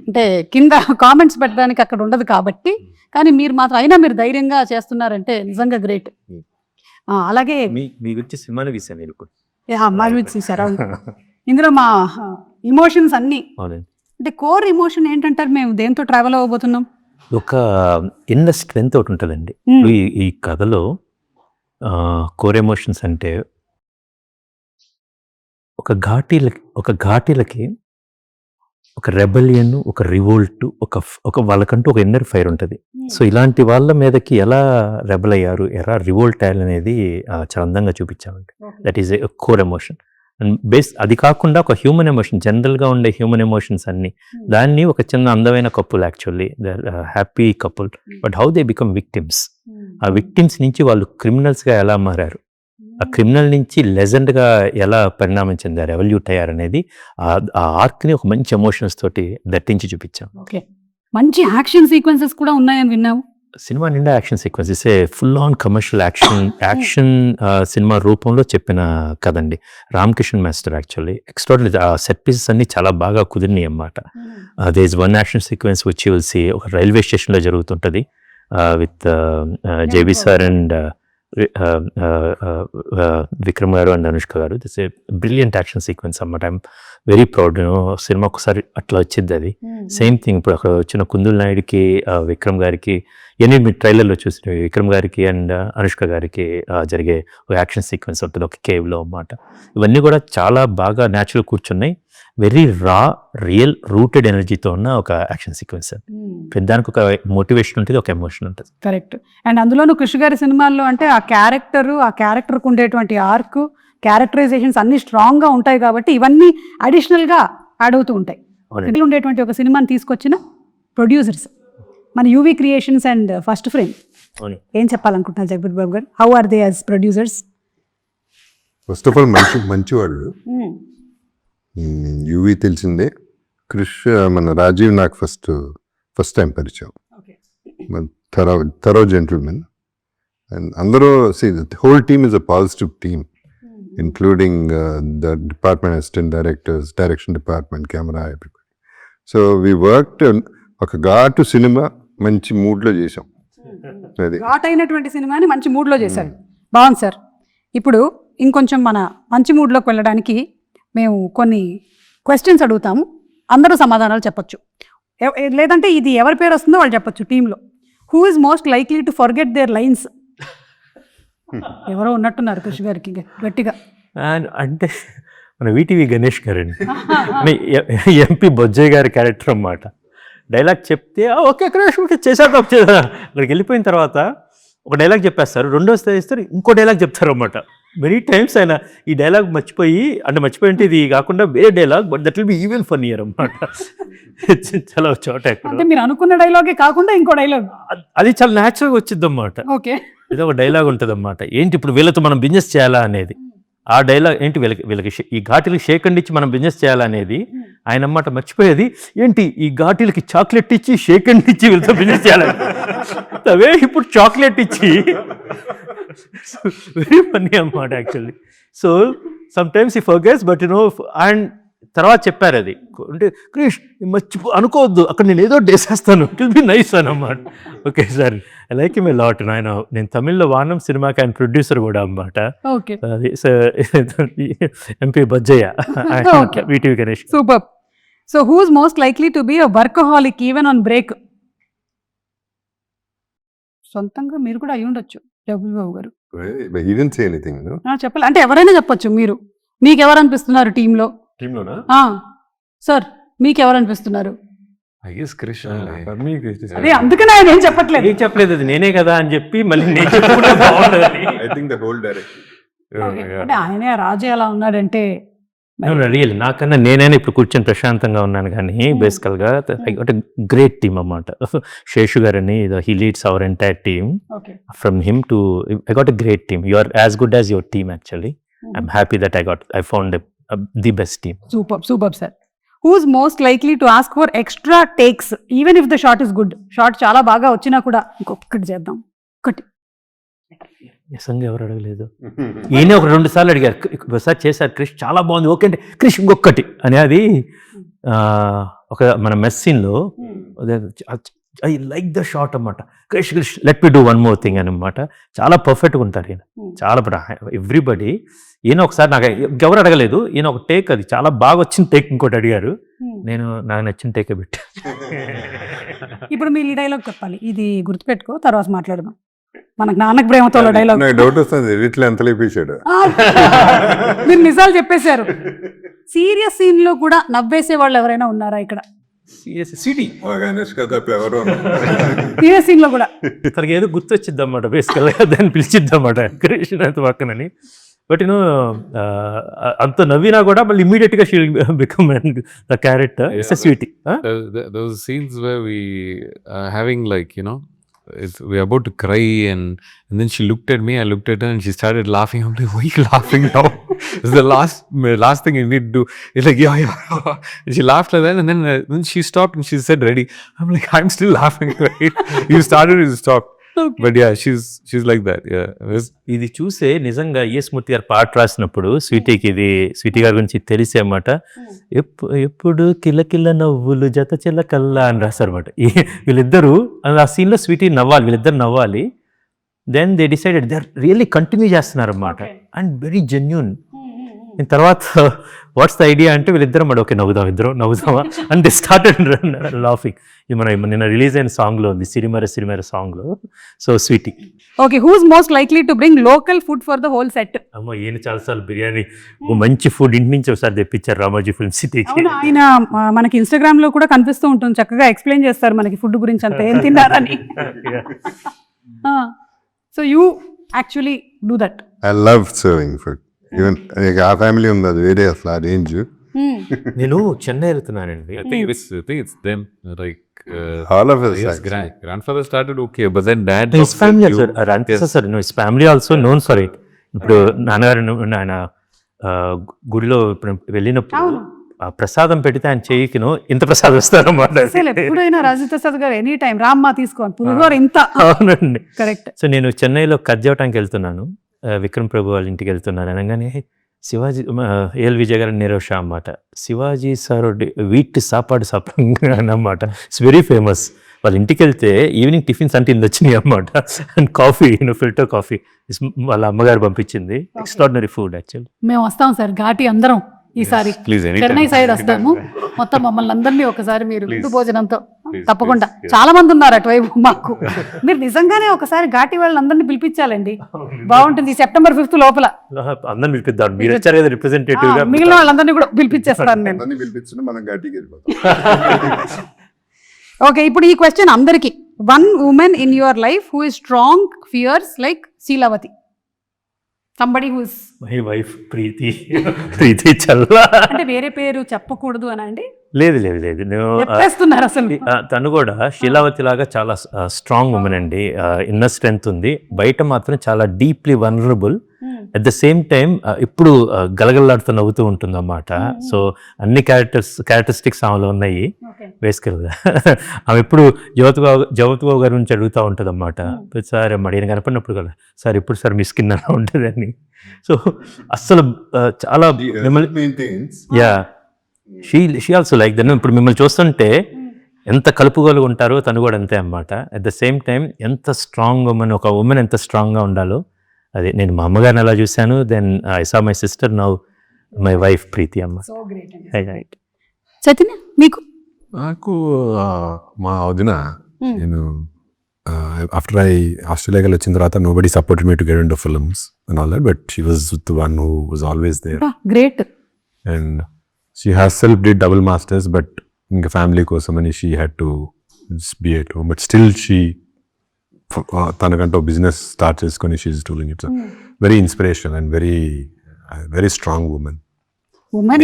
అంటే కింద కామెంట్స్ పెట్టడానికి అక్కడ ఉండదు కాబట్టి. కానీ మీరు మాత్రం అయినా మీరు ధైర్యంగా చేస్తున్నారంటే నిజంగా గ్రేట్. అలాగే మీ గురించి సినిమాని తీసాను నేను కూడా. మా గురించి సార్, ఇందులో మా ఇమోషన్స్ అన్నీ, అవునండి. అంటే కోర్ ఇమోషన్ ఏంటంటారు? మేము దేంతో ట్రావెల్ అవ్వబోతున్నాం? ఒక ఇన్నర్ స్ట్రెంత్ ఒకటి ఉంటుందండి ఈ కథలో. కోర్ ఎమోషన్స్ అంటే ఒక ఘాటీలకి ఒక రెబలియన్, ఒక రివోల్ట్, ఒక వాళ్ళకంటూ ఒక ఇన్నర్ ఫైర్ ఉంటుంది. సో ఇలాంటి వాళ్ళ మీదకి ఎలా రెబల్ అయ్యారు, ఎలా రివోల్ట్ అయ్యారు అనేది చాలా అందంగా చూపించామండి. That is a core emotion. And అది కాకుండా ఒక హ్యూమన్ ఎమోషన్, జనరల్గా ఉండే హ్యూమన్ ఎమోషన్స్ అన్ని, దాన్ని ఒక చిన్న అందమైన couple, actually happy couple, but how they become victims. ఆ విక్టిమ్స్ నుంచి వాళ్ళు క్రిమినల్స్గా ఎలా మారారు, ఆ క్రిమినల్ నుంచి లెజెండ్గా ఎలా పరిణామం చెందారు, ఎవల్యూట్ అయ్యారు అనేది ఆ ఆర్క్ని ఒక మంచి ఎమోషన్స్ తోటి దట్టించి చూపించాం. ఓకే, మంచి యాక్షన్ సీక్వెన్సెస్ కూడా ఉన్నాయని విన్నాము. సినిమా నిండా action sequences, full on commercial action సినిమా రూపంలో చెప్పిన కదండి. Ram Kishan master actually extraordinary. ఆ సెట్ పీసెస్ అన్ని చాలా బాగా కుదిరినాయి అన్నమాట. They is one action sequence which you will see, ఒక రైల్వే స్టేషన్లో జరుగుతుంటుంది with JB sir and Vikram గారు అండ్ అనుష్క గారు. This a brilliant action sequence అన్నమాట. I'm very proud. సినిమా ఒకసారి అట్లా వచ్చింది అది. సేమ్ థింగ్ ఇప్పుడు అక్కడ వచ్చిన కుందుల్ నాయుడికి, విక్రమ్ గారికి ఇవన్నీ మీరు ట్రైలర్లో చూసిన విక్రమ్ గారికి అండ్ అనుష్క గారికి జరిగే ఒక యాక్షన్ సీక్వెన్స్ ఉంటుంది ఒక కేవ్లో అన్నమాట. ఇవన్నీ కూడా చాలా బాగా న్యాచురల్ కూర్చున్నాయి. వెరీ రా రియల్ రూటెడ్ ఎనర్జీతో ఉన్న ఒక యాక్షన్ సీక్వెన్స్. దానికి ఒక మోటివేషన్ ఉంటుంది, ఒక ఎమోషన్ ఉంటుంది. కరెక్ట్. అండ్ అందులోనూ కృషి గారి సినిమాల్లో అంటే ఆ క్యారెక్టర్కు ఉండేటువంటి ఆర్క్, క్యారెక్టరైజేషన్స్ అన్ని స్ట్రాంగ్గా ఉంటాయి కాబట్టి ఇవన్నీ అడిషనల్గా యాడ్ అవుతూ ఉంటాయి. ఉండేటువంటి ఒక సినిమాని తీసుకొచ్చిన ప్రొడ్యూసర్స్ మన UV creations and first frame. ఏం చెప్పాలనుకుంటున్నారు Jagapathi Babu garu? How are they as producers? First of all మంచి వాళ్ళు. యూవీ తెలిసిందే. క్రిష్ మన రాజీవ్ నాకు ఫస్ట్ టైం పరిచయం. Thorough gentlemen. అండ్ అందరూ whole team is a positive team, including the department assistant directors, direction department, camera, everybody. So we worked on ఒక ఘాటు cinema మంచి మూడ్లో చేసాం. అది ఘాట్ అయినటువంటి సినిమాని మంచి మూడ్లో చేశారు. బాగుంది సార్. ఇప్పుడు ఇంకొంచెం మన మంచి మూడ్లోకి వెళ్ళడానికి మేము కొన్ని క్వశ్చన్స్ అడుగుతాము, అందరూ సమాధానాలు చెప్పొచ్చు. లేదంటే ఇది ఎవరి పేరు వస్తుందో వాళ్ళు చెప్పొచ్చు టీంలో. Who is most likely to forget their lines? ఎవరో ఉన్నట్టున్నారు కృషి గారికి గట్టిగా. అంటే మన వీటీవీ గణేష్ గారండి, ఎంపీ బొజ్జయ్య గారి క్యారెక్టర్ అన్నమాట. డైలాగ్ చెప్తే ఓకే క్రిష్ చేశాక అక్కడికి వెళ్ళిపోయిన తర్వాత ఒక డైలాగ్ చెప్పేస్తారు, రెండోసారి ఇస్తారు ఇంకో డైలాగ్ చెప్తారు అన్నమాట. మెనీ టైమ్స్ ఆయన ఈ డైలాగ్ మర్చిపోయి అంటే ఇది కాకుండా వేరే dialogue, but that will be even funnier అన్నమాట. చాలా చోట అంటే మీరు అనుకున్న డైలాగే కాకుండా ఇంకో డైలాగ్ అది చాలా న్యాచురల్గా వచ్చింది అన్నమాట. ఓకే, ఇది ఒక డైలాగ్ ఉంటుంది అన్నమాట. ఏంటి ఇప్పుడు వీళ్ళతో మనం బిజినెస్ చేయాలా అనేది, ఆ డైలాగ్ ఏంటి వీళ్ళకి ఈ ఘాటీలకి షేక్ అండ్ ఇచ్చి మనం బిజినెస్ చేయాలనేది ఆయన అన్నమాట. మర్చిపోయేది ఏంటి ఈ ఘాటీలకి చాక్లెట్ ఇచ్చి షేక్ అండ్ ఇచ్చి వీళ్ళతో బిజినెస్ చేయాలని, అవే ఇప్పుడు చాక్లెట్ ఇచ్చి వెరీ ఫన్నీ అన్నమాట యాక్చువల్లీ. సో సమ్ టైమ్స్ ఈ ఫర్గెట్స్ బట్ అండ్ తర్వాత చెప్పారు అది అంటే క్రిష్ అనుకోవద్దు అక్కడ నేను ఏదో చేసేస్తాను, ఇట్ విల్ బి నైస్ అన్నమాట. Okay sir, I like him a lot. నేను తమిళ్లో వానం సినిమాకి ఆయన ప్రొడ్యూసర్ కూడా అన్నమాట. అది MP Bojjaiah, VTV Ganesh. Super. So who is most likely to be a workaholic even on break? సొంతంగా మీరు కూడా అయి ఉండొచ్చు జగపతి బాబు గారు. he didn't say anything, no? చెప్పాలి అంటే ఎవరైనా చెప్పొచ్చు. మీకు ఎవరు అనిపిస్తున్నారు టీంలో? సార్ మీకు ఎవరు అనిపిస్తున్నారు? అదే అందుకనే ఆయన ఏం చెప్పట్లేదు. ఏం చెప్పలేదు, అది నేనే కదా అని చెప్పి మళ్ళీ నేను చెప్పుకుంటే బాగుండదని. I think the whole direction. అంటే ఆయనే రాజే అలా ఉన్నాడంటే రియల్ నాకన్నా నేనైనా ఇప్పుడు కూర్చొని ప్రశాంతంగా ఉన్నాను. కానీ బేసికల్గా గ్రేట్ టీమ్ అన్నమాట. శేషు గారని he leads our entire team. From him to I got a great team. You are as good as your team actually. I'm happy that I found the best team. Super sir. Who is most likely to ask for extra takes even if the shot is good? Shot చాలా బాగా వచ్చినా కూడా ఇంకొకటి చేద్దాం, ఒకటి. నిజంగా ఎవరు అడగలేదు. ఈయన ఒక 2 సార్లు అడిగారు, ఒకసారి చేశారు క్రిష్ చాలా బాగుంది ఓకే అంటే క్రిష్ ఇంకొకటి అని. అది ఒక మన మెస్ సీన్లో ఐ లైక్ ద షాట్ అన్నమాట. Krish let me do one more thing అనమాట. చాలా పర్ఫెక్ట్గా ఉంటారు ఈయన, చాలా ఎవ్రీబడి. ఈయన ఒకసారి నాకు ఎవరు అడగలేదు, ఈయన ఒక టేక్ అది చాలా బాగా వచ్చిన టేక్ ఇంకోటి అడిగారు, నేను నాకు నచ్చిన టేకే పెట్టా. ఇప్పుడు మీరు ఈ డైలాగ్ చెప్పాలి, ఇది గుర్తుపెట్టుకో, తర్వాత మాట్లాడదాం. మనకు నాన్నకు ప్రేమతో డైలాగ్. డౌట్ వస్తుంది ఎడిట్లో ఎంత లేపేశాడు. మీరు నిజాలు చెప్పేశారు. సీరియస్ సీన్ లో కూడా నవ్వేసే వాళ్ళు ఎవరైనా ఉన్నారా ఇక్కడ? సీరియస్ సీన్ లో కూడా తనకి ఏదో గుర్తొచ్చిద్ది అన్నమాట. బేసికల్గా దాన్ని పిలిచిద్ది అన్నమాట కృష్ణ పక్కనని. బట్ అంత నవ్వినా కూడా మళ్ళీ ఇమీడియట్ గా she'll become the character. It's Sweety. Those scenes where we having like we're about to cry and then she looked at me, I looked at her and she started laughing. I'm like, why are you laughing now? It's the last thing you need to do. It's like yeah. And she laughed like that and then she stopped and she said ready. I'm like, I'm still laughing, right? You started, you stopped. Okay. But yeah, she's like that. Yeah. ఇది చూసే నిజంగా ES మూర్తి గారు పాట రాసినప్పుడు Sweety గారి గురించి తెలిసే అన్నమాట. ఎప్పుడు కిలకిల నవ్వులు జత చిలకల్లా అని రాశారు అనమాట. వీళ్ళిద్దరూ ఆ సీన్లో స్వీటీ నవ్వాలి, వీళ్ళిద్దరు నవ్వాలి. Then they decided they are really continue చేస్తున్నారు అన్నమాట. And very genuine. తర్వాత వాట్స్ ద ఐడియా అంటే వీళ్ళిద్దరం మరి ఓకే నవ్వుదామా అండ్ దే స్టార్టెడ్ లాఫింగ్. ఇది మన నిన్న రిలీజ్ అయిన సాంగ్లో ఉంది, సిరిమర సాంగ్లో. So Sweety. Okay, who's most likely to bring local food for the whole set? అమ్మ ఈయన చాలాసార్లు బిర్యానీ మంచి ఫుడ్ ఇంటి నుంచి ఒకసారి తెప్పించారు రామోజీ ఫిల్మ్ సిటీకి. ఆయన మనకి ఇన్స్టాగ్రామ్ లో కూడా కనిపిస్తూ ఉంటుంది, చక్కగా ఎక్స్ప్లెయిన్ చేస్తారు మనకి ఫుడ్ గురించి అంతా ఏం తిన్నారని. So you actually do that. I love serving food. Even ఆ ఫ్యామిలీ ఉంది, అది వేరే అసలు ఆ రేంజ్. నేను చెన్నై వెళ్తున్నానండి. I think it's them. Like All of us, yes, actually. grandfather started okay, but then dad. His family also రంతిసా sir, his family also known for it. ఇప్పుడు నాన్నగారు ఆయన గుడిలో ఇప్పుడు వెళ్ళినప్పుడు ఆ ప్రసాదం పెడితే ఆయన చెయ్యికిను ఇంత ప్రసాదం ఇస్తారన్నమాట. అసలు ఎప్పుడైనా రాజేంద్ర ప్రసాద్ గారు ఎనీ టైం రామ్మా తీసుకోండి పులిహోర ఇంత. అవునండి, కరెక్ట్. సో నేను చెన్నైలో కజ్జవటానికి వెళ్తున్నాను, విక్రమ్ ప్రభు వాళ్ళ ఇంటికి వెళ్తున్నాను. అనగానే శివాజీ ఏఎల్ విజయ్ గారు నీరవ్ షా అన్నమాట, శివాజీ సార్ వీట్ సాపాడు అన్నమాట. It's very famous. వాళ్ళ ఇంటికి వెళ్తే ఈవినింగ్ టిఫిన్స్ అంటే ఇంత వచ్చినాయి అన్నమాట. అండ్ కాఫీ, ఫిల్టర్ కాఫీ వాళ్ళ అమ్మగారు పంపించింది. Extraordinary food actually. మేము వస్తాం సార్ ఘాటి అందరం ఈసారి. Please, anytime. చెన్నై సైడ్ వస్తాము, మొత్తం మమ్మల్ని అందరినీ ఒకసారి మీరు Please. ఇంటి భోజనంతో Please, తప్పకుండా. please, yes. చాలా మంది ఉన్నారు అటువైపు మాకు. మీరు నిజంగానే ఒకసారి ఘాటి వాళ్ళని అందరినీ పిలిపించాలండి, బాగుంటుంది. September 5th లోపల అందరిని పిలిపిద్దాం. మీరు వచ్చారు కదా రిప్రజెంటేటివ్ గా, మిగిలిన వాళ్ళందరినీ కూడా పిలిపించేస్తాను నేను. అందరినీ పిలిపించిన మనం గట్టికి వెళ్ళిపోతాం. ఓకే, ఇప్పుడు ఈ క్వశ్చన్ అందరికి. One women in your life who is strong fierce like Sheelavathi. Somebody who is, my wife Preethi Challa. అంటే వేరే పేరు చెప్పకూడదు అని అండి? లేదు నేను చెప్పేస్తున్నారు అసలు. తను కూడా శీలావతి లాగా చాలా స్ట్రాంగ్ ఉమెన్ అండి. ఇన్నర్ స్ట్రెంగ్త్ ఉంది, బయట మాత్రం చాలా deeply vulnerable. At the same time ఇప్పుడు గలగలలాడుతూ నవ్వుతూ ఉంటుంది అన్నమాట. సో అన్ని క్యారెక్టరిస్టిక్స్ ఆమెలో ఉన్నాయి బేసికల్గా. ఆమె ఎప్పుడు జ్యోతిబాబు గారి నుంచి అడుగుతూ ఉంటుంది అన్నమాట. సార్ అడిగిన కనపడినప్పుడు కదా, సార్ ఇప్పుడు సార్ మీ స్కిన్ అలా ఉంటుందని. సో అస్సలు చాలా మిమ్మల్ని yeah she also like then. ఇప్పుడు మిమ్మల్ని చూస్తుంటే ఎంత కలుపుగోలుగా ఉంటారో తను కూడా అంతే అన్నమాట. అట్ ద సేమ్ టైం ఎంత స్ట్రాంగ్ ఒక ఉమెన్ ఎంత స్ట్రాంగ్గా ఉండాలో అదే నేను మా అమ్మగారిని అలా చూశాను. Then I saw my sister, now my wife Preethi అమ్మ. చైతన్య మీకు? నాకు మా వదిన, నేను ఆఫ్టర్ ఆస్ట్రేలియాకి వచ్చిన తర్వాత nobody supported me to get into films and all that, but she was the one who was always there. Great. And she has self did double masters, but ఇంకా ఫ్యామిలీ కోసం అని she had to be at home. But still she తనకంటే business start చేసుకొని she is doing it. Very inspirational and very strong women. Women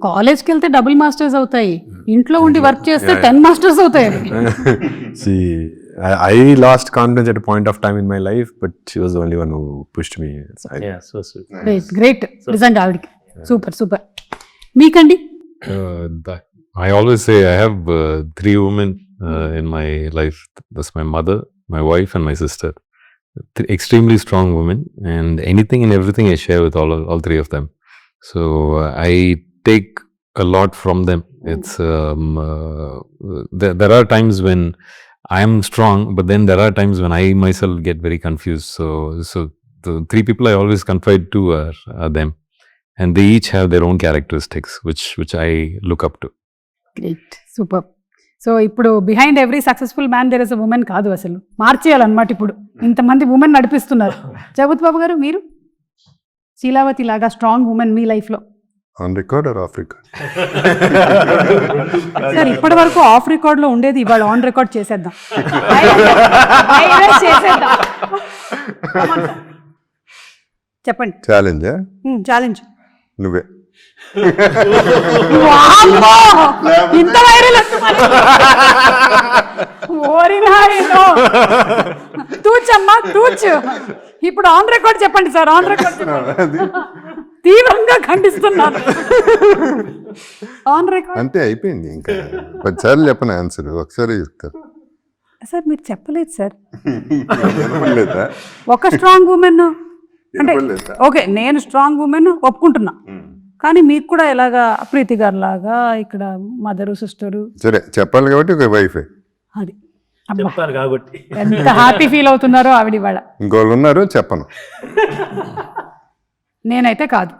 కాలేజ్కి వెళ్తే double masters అవుతాయి, ఇంట్లో ఉండి వర్క్ చేస్తే 10 మాస్టర్స్ అవుతాయి. I lost confidence at a point of time in my life, but she was the only one who pushed me. So sweet. Great నిజంగా ఆవిడకి. Super. మీకండి? I always say I have 3 women in my life. That's my mother, my wife, and my sister. Extremely strong women, and anything and everything I share with all 3 of them. So I take a lot from them. It's there are times when I am strong, but then there are times when I myself get very confused. So the 3 people I always confide to are them, and they each have their own characteristics, which I look up to. Great, super. So ఇప్పుడు behind every successful man there is a women కాదు, అసలు మార్చేయాలన్నమాట. ఇప్పుడు ఇంతమంది women నడిపిస్తున్నారు. జగత్ బాబు గారు, మీరు శీలావతి లాగా స్ట్రాంగ్ ఉమెన్ మీ లైఫ్లో? On record or of record? Sir ఇప్పటి వరకు ఆఫ్ రికార్డ్లో ఉండేది, ఇవాళ ఆన్ రికార్డ్ చేసేద్దాం. చెప్పండి. ఛాలెంజ్ నువ్వే. ఇంత వైరల్ తూచమ్మా తూచు. ఇప్పుడు ఆన్ రికార్డ్ చెప్పండి సార్, ఆన్ రికార్డ్ తీవ్రంగా ఖండిస్తున్నాను. ఆన్ రికార్డ్ అంటే అయిపోయింది, ఇంకా 10 సార్లు చెప్పను ఆన్సర్, ఒకసారి చెప్తారు. సార్ మీరు చెప్పలేదు సార్. వినపడలేదా? ఒక స్ట్రాంగ్ ఉమెన్ అంటే వినపడలేదా? ఓకే, నేను స్ట్రాంగ్ ఉమెన్ ఒప్పుకుంటున్నా, కానీ మీకు కూడా ఎలాగా ప్రీతి గారు లాగా ఇక్కడ మదరు సిస్టరు. సరే చెప్పాలి కాబట్టి ఒక వైఫే. అది చెప్పాలి కాబట్టి ఎంత హ్యాపీ ఫీల్ అవుతున్నారో ఆవిడ ఇవాళ. ఇంకోళ్ళు ఉన్నారు చెప్పను. నేనైతే కాదు.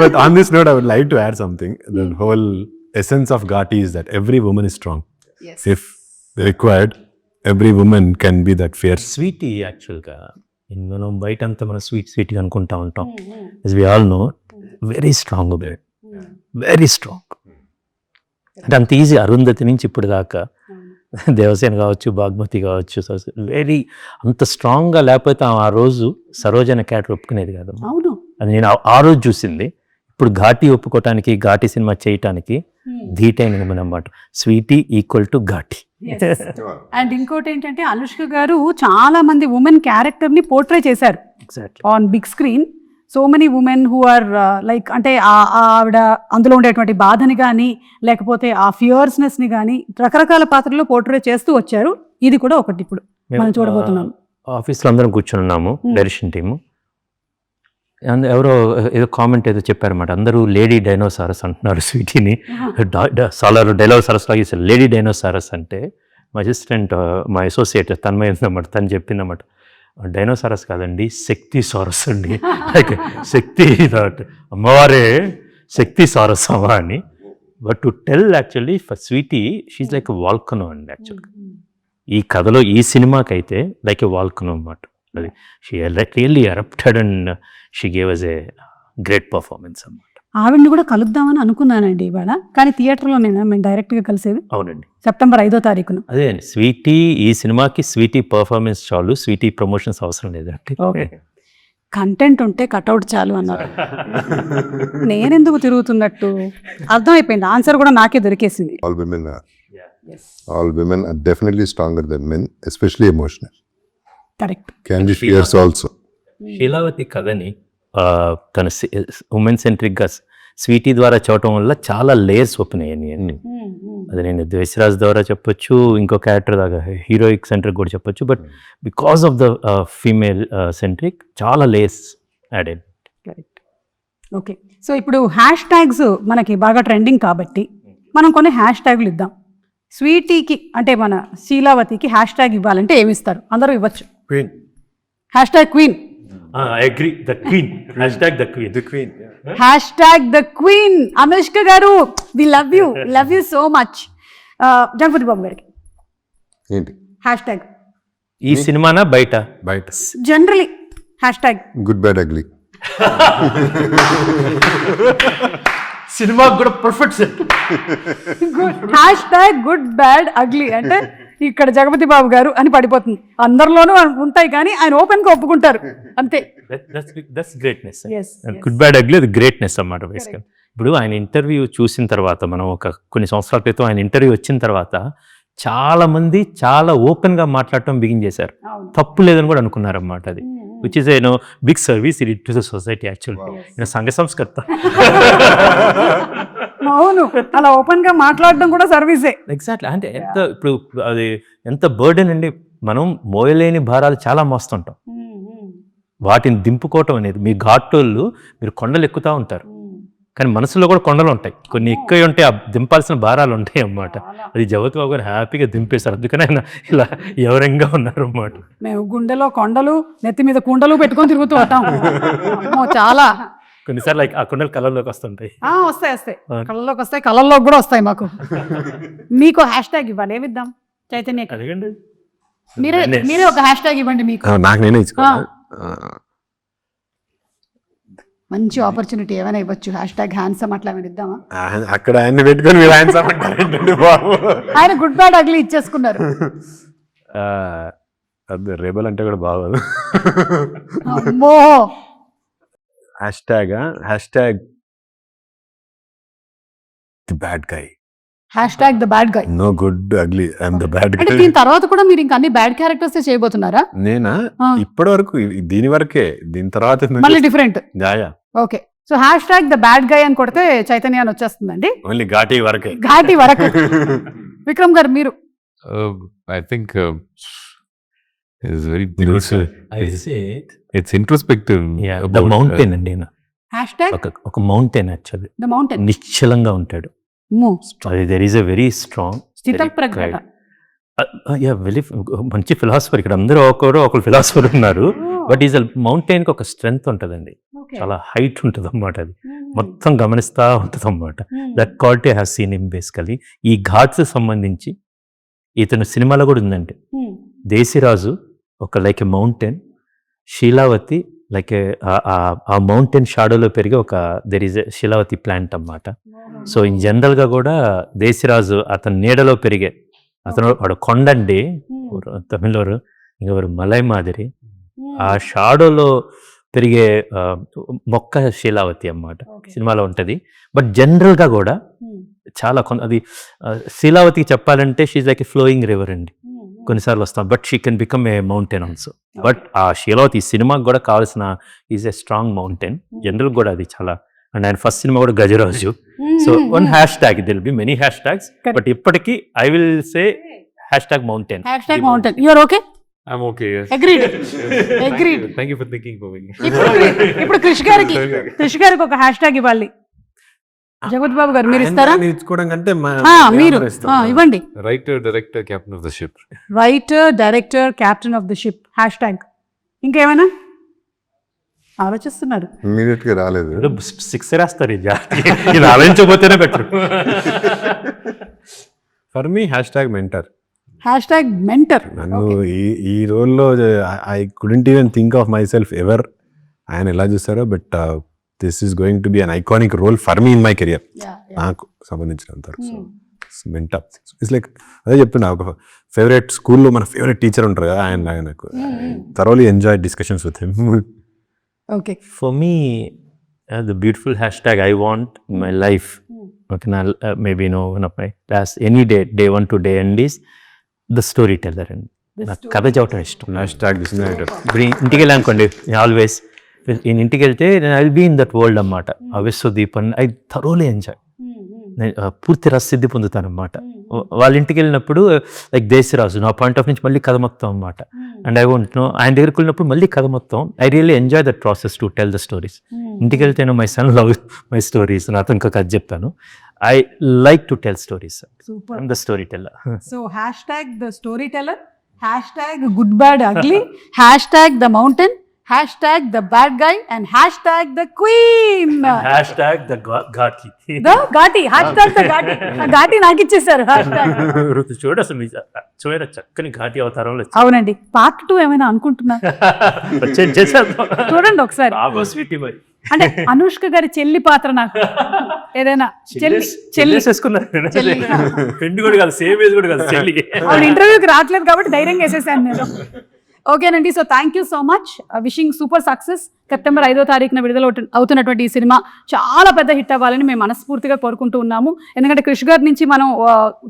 But on this note, I would like to add something. The whole essence of Ghati is that every woman is strong. If required, every woman can be that fierce. Sweety యాక్చువల్గా మనం బయట అంతా మనం స్వీట్ అనుకుంటా ఉంటాం. as we all know, very strong blood, very strong. అంటే అంత easy. Arundhati నుంచి ఇప్పుడు దాకా దేవసేన కావచ్చు, బాగ్మతి కావచ్చు, వెరీ అంత స్ట్రాంగ్గా లేకపోతే ఆ రోజు సరోజన క్యారెక్టర్ ఒప్పుకునేది కాదు. అవును, అది నేను ఆ రోజు చూసింది. ఇప్పుడు ఘాటి ఒప్పుకోవటానికి, ఘాటి సినిమా చేయటానికి ధీటైన అన్నమాట. Sweety equal to Ghaati. And ఇంకోటి ఏంటంటే అనుష్క గారు చాలా మంది ఉమెన్ క్యారెక్టర్ ని పోర్ట్రే చేశారు exactly. On big screen. So many women who are like, అంటే ఆవిడ అందులో ఉండేటువంటి బాధని కానీ లేకపోతే ఆ ఫియర్స్నెస్ ని కానీ రకరకాల పాత్రల్లో పోర్ట్రే చేస్తూ వచ్చారు. ఇది కూడా ఒకటి ఇప్పుడు మనం చూడబోతున్నాం. ఆఫీస్లో అందరం కూర్చొని ఉన్నాము, డైరెక్షన్ టీము. ఎవరో ఏదో కామెంట్ ఏదో చెప్పారన్నమాట. అందరూ లేడీ డైనోసారస్ అంటున్నారు స్వీటీని. డైనోసారస్ లాగా లేడీ డైనోసారస్ అంటే మా అసిస్టెంట్, మా అసోసియేట్ తన్మయ ఉందన్నమాట. తను చెప్పిందన్నమాట, డైనోసారస్ కాదండి, శక్తి సారస్ అండి. లైక్ శక్తి, అమ్మవారే శక్తి సారస్ అమ్మా అని. But to tell actually for Sweety, she's like a volcano అండి యాక్చువల్గా. ఈ కథలో, ఈ సినిమాకైతే లైక్ ఎ వాల్కనో అన్నమాట. అది she really erupted and she gave us a great performance అన్నమాట. ఆవిడ్ని కూడా కలుద్దామని అనుకున్నానండి ఇవాళ, కానీ థియేటర్లో మేము డైరెక్ట్గా కలిసేది. అవునండి, సెప్టెంబర్ 5వ తారీఖున. అదే స్వీటీ, ఈ సినిమాకి స్వీటీ పర్ఫార్మెన్స్ చాలు, స్వీటీ ప్రమోషన్స్ అవసరం లేదండి. ఓకే, కంటెంట్ ఉంటే కట్అవుట్ చాలు అన్నారు. నేనెందుకు తిరుగుతున్నట్టు అర్థమైపోయింది. ఆన్సర్ కూడా నాకే దొరికేసింది. All women are definitely stronger than men, especially emotional. Correct. Can be fierce also. శీలావతి కథని తన ఉమెన్ సెంట్రిక్గా స్వీటీ ద్వారా చూడటం వల్ల చాలా లేయర్స్ ఓపెన్ అయ్యాయి అన్ని. అది నేను ద్వేషరాజ్ ద్వారా చెప్పొచ్చు, ఇంకో క్యారెక్టర్ దాకా హీరోయిక్ సెంట్రిక్ కూడా చెప్పొచ్చు. But because of the female centric చాలా లేయర్స్ యాడ్ అయ్యాయి. కరెక్ట్. ఓకే, సో ఇప్పుడు హ్యాష్ ట్యాగ్స్ మనకి బాగా ట్రెండింగ్ కాబట్టి మనం కొన్ని హ్యాష్ ట్యాగులు ఇద్దాం. స్వీటీకి అంటే మన శీలావతికి హ్యాష్ ట్యాగ్ ఇవ్వాలంటే ఏమి ఇస్తారు? అందరూ ఇవ్వచ్చు. Queen. Hash tag queen. I agree, the queen. Hashtag the queen. The queen. Yeah. Hash tag the queen. Anushka గారు, we love you so much. Jagapathi Babu గారికి ఏంటి హ్యాష్ ట్యాగ్ ఈ సినిమానా బయట? Bite. Generally hash tag good bad ugly. సినిమాకి కూడా perfect set. Hash tag good bad ugly అంటే ఇక్కడ జగపతి బాబు గారు అని పడిపోతుంది. అందరిలోనూ ఉంటాయి కానీ ఆయన ఓపెన్ గా ఒప్పుకుంటారు అంతే. That's greatness. Good bad ugly అది గ్రేట్నెస్ అన్నమాట బేసికల్. ఇప్పుడు ఆయన ఇంటర్వ్యూ చూసిన తర్వాత, మనం కొన్ని సంవత్సరాల క్రితం ఆయన ఇంటర్వ్యూ వచ్చిన తర్వాత చాలా మంది చాలా ఓపెన్ గా మాట్లాడటం బిగిన్ చేశారు. తప్పు లేదని కూడా అనుకున్నారు అన్నమాట. అది which is big service it to the society actually. సంఘ సంస్కర్త. అవును, అలా ఓపెన్ గా మాట్లాడడం కూడా సర్వీసే. ఎగ్జాక్ట్లీ. అంటే ఇప్పుడు అది ఎంత బర్డెన్ అండి. మనం మోయలేని భారాలు చాలా మోస్తుంటాం. వాటిని దింపుకోవటం అనేది, మీ ఘాటోళ్ళు మీరు కొండలు ఎక్కుతూ ఉంటారు కానీ మనసులో కూడా కొండలు ఉంటాయి. కొన్ని ఎక్కువ ఉంటాయి, ఆ దింపాల్సిన భారాలు ఉంటాయి అన్నమాట. అది జగపతి బాబు గారు హ్యాపీగా దింపేశారు. అందుకని ఆయన ఇలా ఎవరంగా ఉన్నారు అన్నమాట. మేము గుండెలో కొండలు, నెత్తి మీద కుండలు పెట్టుకొని తిరుగుతూ ఉంటాం. చాలా కొన్నిసార్లు ఆ కొండలు కళ్ళల్లోకి వస్తుంటాయి. వస్తాయి కళ్ళలోకి వస్తాయి, కళ్ళల్లోకి కూడా వస్తాయి మాకు. మీకు హ్యాష్ ట్యాగ్ ఇవ్వాలి, ఏమిద్దాం చైతన్య? అడగండి. మీరే ఒక హ్యాష్ ట్యాగ్ ఇవ్వండి. మీకు నాకు నేనే ఇచ్చుకోవాలి. మంచి ఆపర్చునిటీ ఏమైనా ఇవ్వచ్చు. హ్యాష్ ట్యాగ్ హ్యాండ్సమ్ అట్లా ఏమైనా ఇద్దామా? అక్కడ ఆయన్ని పెట్టుకొని మీరు హ్యాండ్సమ్ అంటారు బాబు. ఆయన గుడ్ బ్యాడ్ అగ్లీ ఇచ్చేసుకున్నారు. అది రేబల్ అంటే కూడా బాగోదు. అమ్మో. Hashtag the bad guy. Hash tag the bad guy. No good ugly, I'm the bad అంటే గై. దీని తర్వాత కూడా మీరు ఇంకా అన్ని బ్యాడ్ క్యారెక్టర్స్ చేయబోతున్నారా? నేనా? ఇప్పటి వరకు దీని వరకే. దీని తర్వాత మళ్ళీ different. Okay, so hash tag the bad గై అని కొడితే చైతన్య అని వచ్చేస్తుందండి. ఓన్లీ ఘాటి వరకే. ఘాటి వరకు. విక్రమ్ గారు మీరు? I think it's very it's introspective. The mountain అండి. హ్యాష్ ట్యాగ్ ఒక మౌంటైన్ యాక్చువల్లీ. The mountain. నిశ్చలంగా ఉంటాడు. There is a very strong very మంచి ఫిలాసఫర్. ఇక్కడ అందరూ ఒకరు ఫిలాసఫర్ ఉన్నారు. బట్ ఈజ్ మౌంటైన్కి ఒక స్ట్రెంగ్త్ ఉంటుందండి, చాలా హైట్ ఉంటుంది అన్నమాట, అది మొత్తం గమనిస్తూ ఉంటుంది అన్నమాట. That quality have seen him basically. ఈ ఘాట్స్ సంబంధించి ఇతను సినిమాలో కూడా ఉందండి. దేశిరాజు ఒక లైక్ ఎ మౌంటైన్, శీలావతి లైక్ ఆ మౌంటైన్ షాడోలో పెరిగే ఒక దెర్ ఈజ్ ఎ శీలావతి ప్లాంట్ అన్నమాట. సో ఇన్ జనరల్గా కూడా దేశిరాజు అతని నీడలో పెరిగే అతను వాడు కొండండి తమిళోరు ఇంకెవరు మలై మాదిరి, ఆ షాడోలో పెరిగే మొక్క శీలావతి అన్నమాట సినిమాలో ఉంటుంది. బట్ జనరల్గా కూడా చాలా అది శీలావతికి చెప్పాలంటే she's like a flowing river అండి, కొన్నిసార్లు వస్తాం, but she can become a mountain also. But ఆ శీలావతి సినిమాకి కూడా కావాల్సిన is a strong mountain, general కూడా అది చాలా. అండ్ ఆయన ఫస్ట్ సినిమా కూడా Gajaraju. So one hash tag, there'll be many hash tags, but ఇప్పటికీ I will say hash mountain. Mountain. You're okay? I'm okay, yes. Agreed. Agreed. Thank you for thinking for me. ఇప్పుడు కృషి గారికి ఒక hash tag ఇవ్వాలి. జగత్ బాబు గారు మీరు ఇస్తారా? ఇచ్చుకోవడం కంటే మీరు ఇవ్వండి. Writer, director, captain of the ship. Writer, director, captain of the ship hash tag. ఇంకేమైనా ఆలోచిస్తున్నారు? ఇమీడియట్ గా రాలేదు. 6 రాస్తారు, ఇది ఆలోచించకపోతేనే better. For me hash tag mentor. Hash tag mentor. నన్ను ఈ రోల్లో I couldn't even think of myself ever ఆయన ఎలా చూస్తారో, but this is going to be an iconic role for me in my career, నాకు సంబంధించినంత వరకు. So mentor it's like అదే చెప్తున్నా, ఒక ఫేవరెట్ స్కూల్లో మన ఫేవరెట్ టీచర్ ఉంటారు కదా, ఆయన నాకు thoroughly enjoy discussions with him. Okay. For me, the beautiful hashtag I want in my life, okay, maybe one of my last any day 1 to day end is the storyteller. And నాకు కథ చెప్పడం ఇష్టం. Hash tag డిస్నైటర్. ఇప్పుడు ఇంటికి వెళ్ళానుకోండి, always నేను ఇంటికి వెళ్తే I will be in that world అన్నమాట. Vishwadeep and I thoroughly enjoy, పూర్తి రససిద్ధి పొందుతాను అన్నమాట. వాళ్ళ ఇంటికి వెళ్ళినప్పుడు లైక్ దేశరాజు నా పాయింట్ ఆఫ్ నుంచి మళ్ళీ కథ మొత్తం అన్నమాట. అండ్ ఐ వాంట్ నో ఆయన దగ్గరికి వెళ్ళినప్పుడు మళ్ళీ కథ మొత్తం. I really enjoy that process to tell the stories. ఇంటికి వెళ్తేనే my son love my stories, నాతో ఇంకా కథ చెప్తాను. I like to tell stories. I'm the story teller. So hash tag the story teller, hash tag good bad ugly, hash tag the mountain, hash tag the bad guy, and hash tag the queen, hash tag the Ghaati. Hash tag the Ghaati. Ghaati నాకు ఇచ్చేసారు hash tag. చూడ అసలు చూడ చక్కని ఘాటి అవతారంలో. అవునండి. Part 2 ఏమైనా అనుకుంటున్నా? చూడండి ఒకసారి. అంటే అనుష్క గారి చెల్లి పాత్ర నాకు ఏదైనా చెల్లి ఫ్రెండ్ కూడా కాదు, సేమ్ ఏజ్ కూడా కాదు చెల్లి. ఆవిడ ఇంటర్వ్యూకి రావట్లేదు కాబట్టి ధైర్యంగా వేసేసాను నేను. ఓకేనండి. So thank you so much. Wishing super success. September 5వ తారీఖున విడుదల అవుతున్నటువంటి ఈ సినిమా చాలా పెద్ద హిట్ అవ్వాలని మేము మనస్ఫూర్తిగా కోరుకుంటూ ఉన్నాము. ఎందుకంటే కృషి గారి నుంచి మనం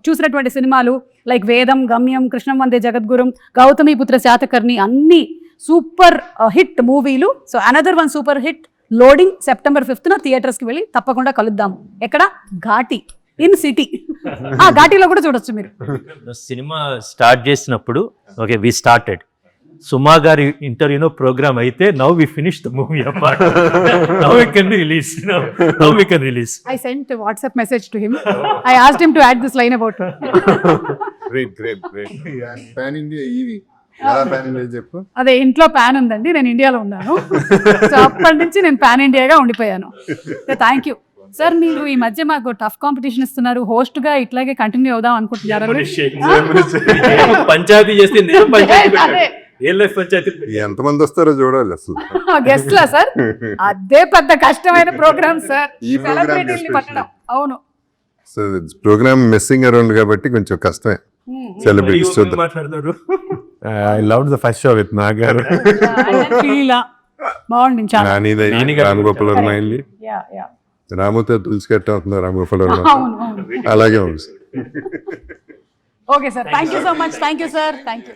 చూసినటువంటి సినిమాలు లైక్ వేదం, గమ్యం, కృష్ణం వందే జగద్గురం, గౌతమి పుత్ర శాతకర్ణి అన్ని సూపర్ హిట్ మూవీలు. So another one super hit loading September 5న థియేటర్స్కి వెళ్ళి తప్పకుండా కలుద్దాం. ఎక్కడ? Ghaati in city. ఆ ఘాటీలో కూడా చూడొచ్చు మీరు. సినిమా స్టార్ట్ చేసినప్పుడు ఓకే వి స్టార్టెడ్ సుమా గారి ఇంటర్వ్యూనో ప్రోగ్రామ్ అయితే now we finish the movie apart. Now we can release. I sent a WhatsApp message to him. I asked him to add this line about her. Great. Pan India ఇది pan India చెప్పు. అదే ఇంట్లో pan ఉందండి, నేను ఇండియాలో ఉన్నాను. So అప్పటి నుంచి నేను పాన్ ఇండియాగా ఉండిపోయాను. Thank you sir. మీరు ఈ మధ్య మాకు టఫ్ కాంపిటీషన్ ఇస్తున్నారు, హోస్ట్ గా ఇట్లాగే కంటిన్యూ అవుదాం అనుకుంటున్నారు. పంచాయతీ చేస్తే ఎంతమంది వస్తారో చూడాలి అసలు. గెస్ట్ లా సార్? అదే పెద్ద కష్టమైన ప్రోగ్రామ్ సార్. ఈ పట్టడం. అవును. సో ప్రోగ్రామ్ మెస్సింగ్ అరౌండ్ కాబట్టి కొంచెం కష్టమే. సెలబ్రిటీస్ చూద్దాం. మాట్లాడతారు. I love the first show with నాగారు. బాగుంది చాలా. రామగోపాల్ వర్మ, రాముతో తులసి కట్ట అవుతుంది రామగోపాల్ వర్మ. అలాగే ఉంది. Okay sir. Thank you so much. Thank you sir. Thank you.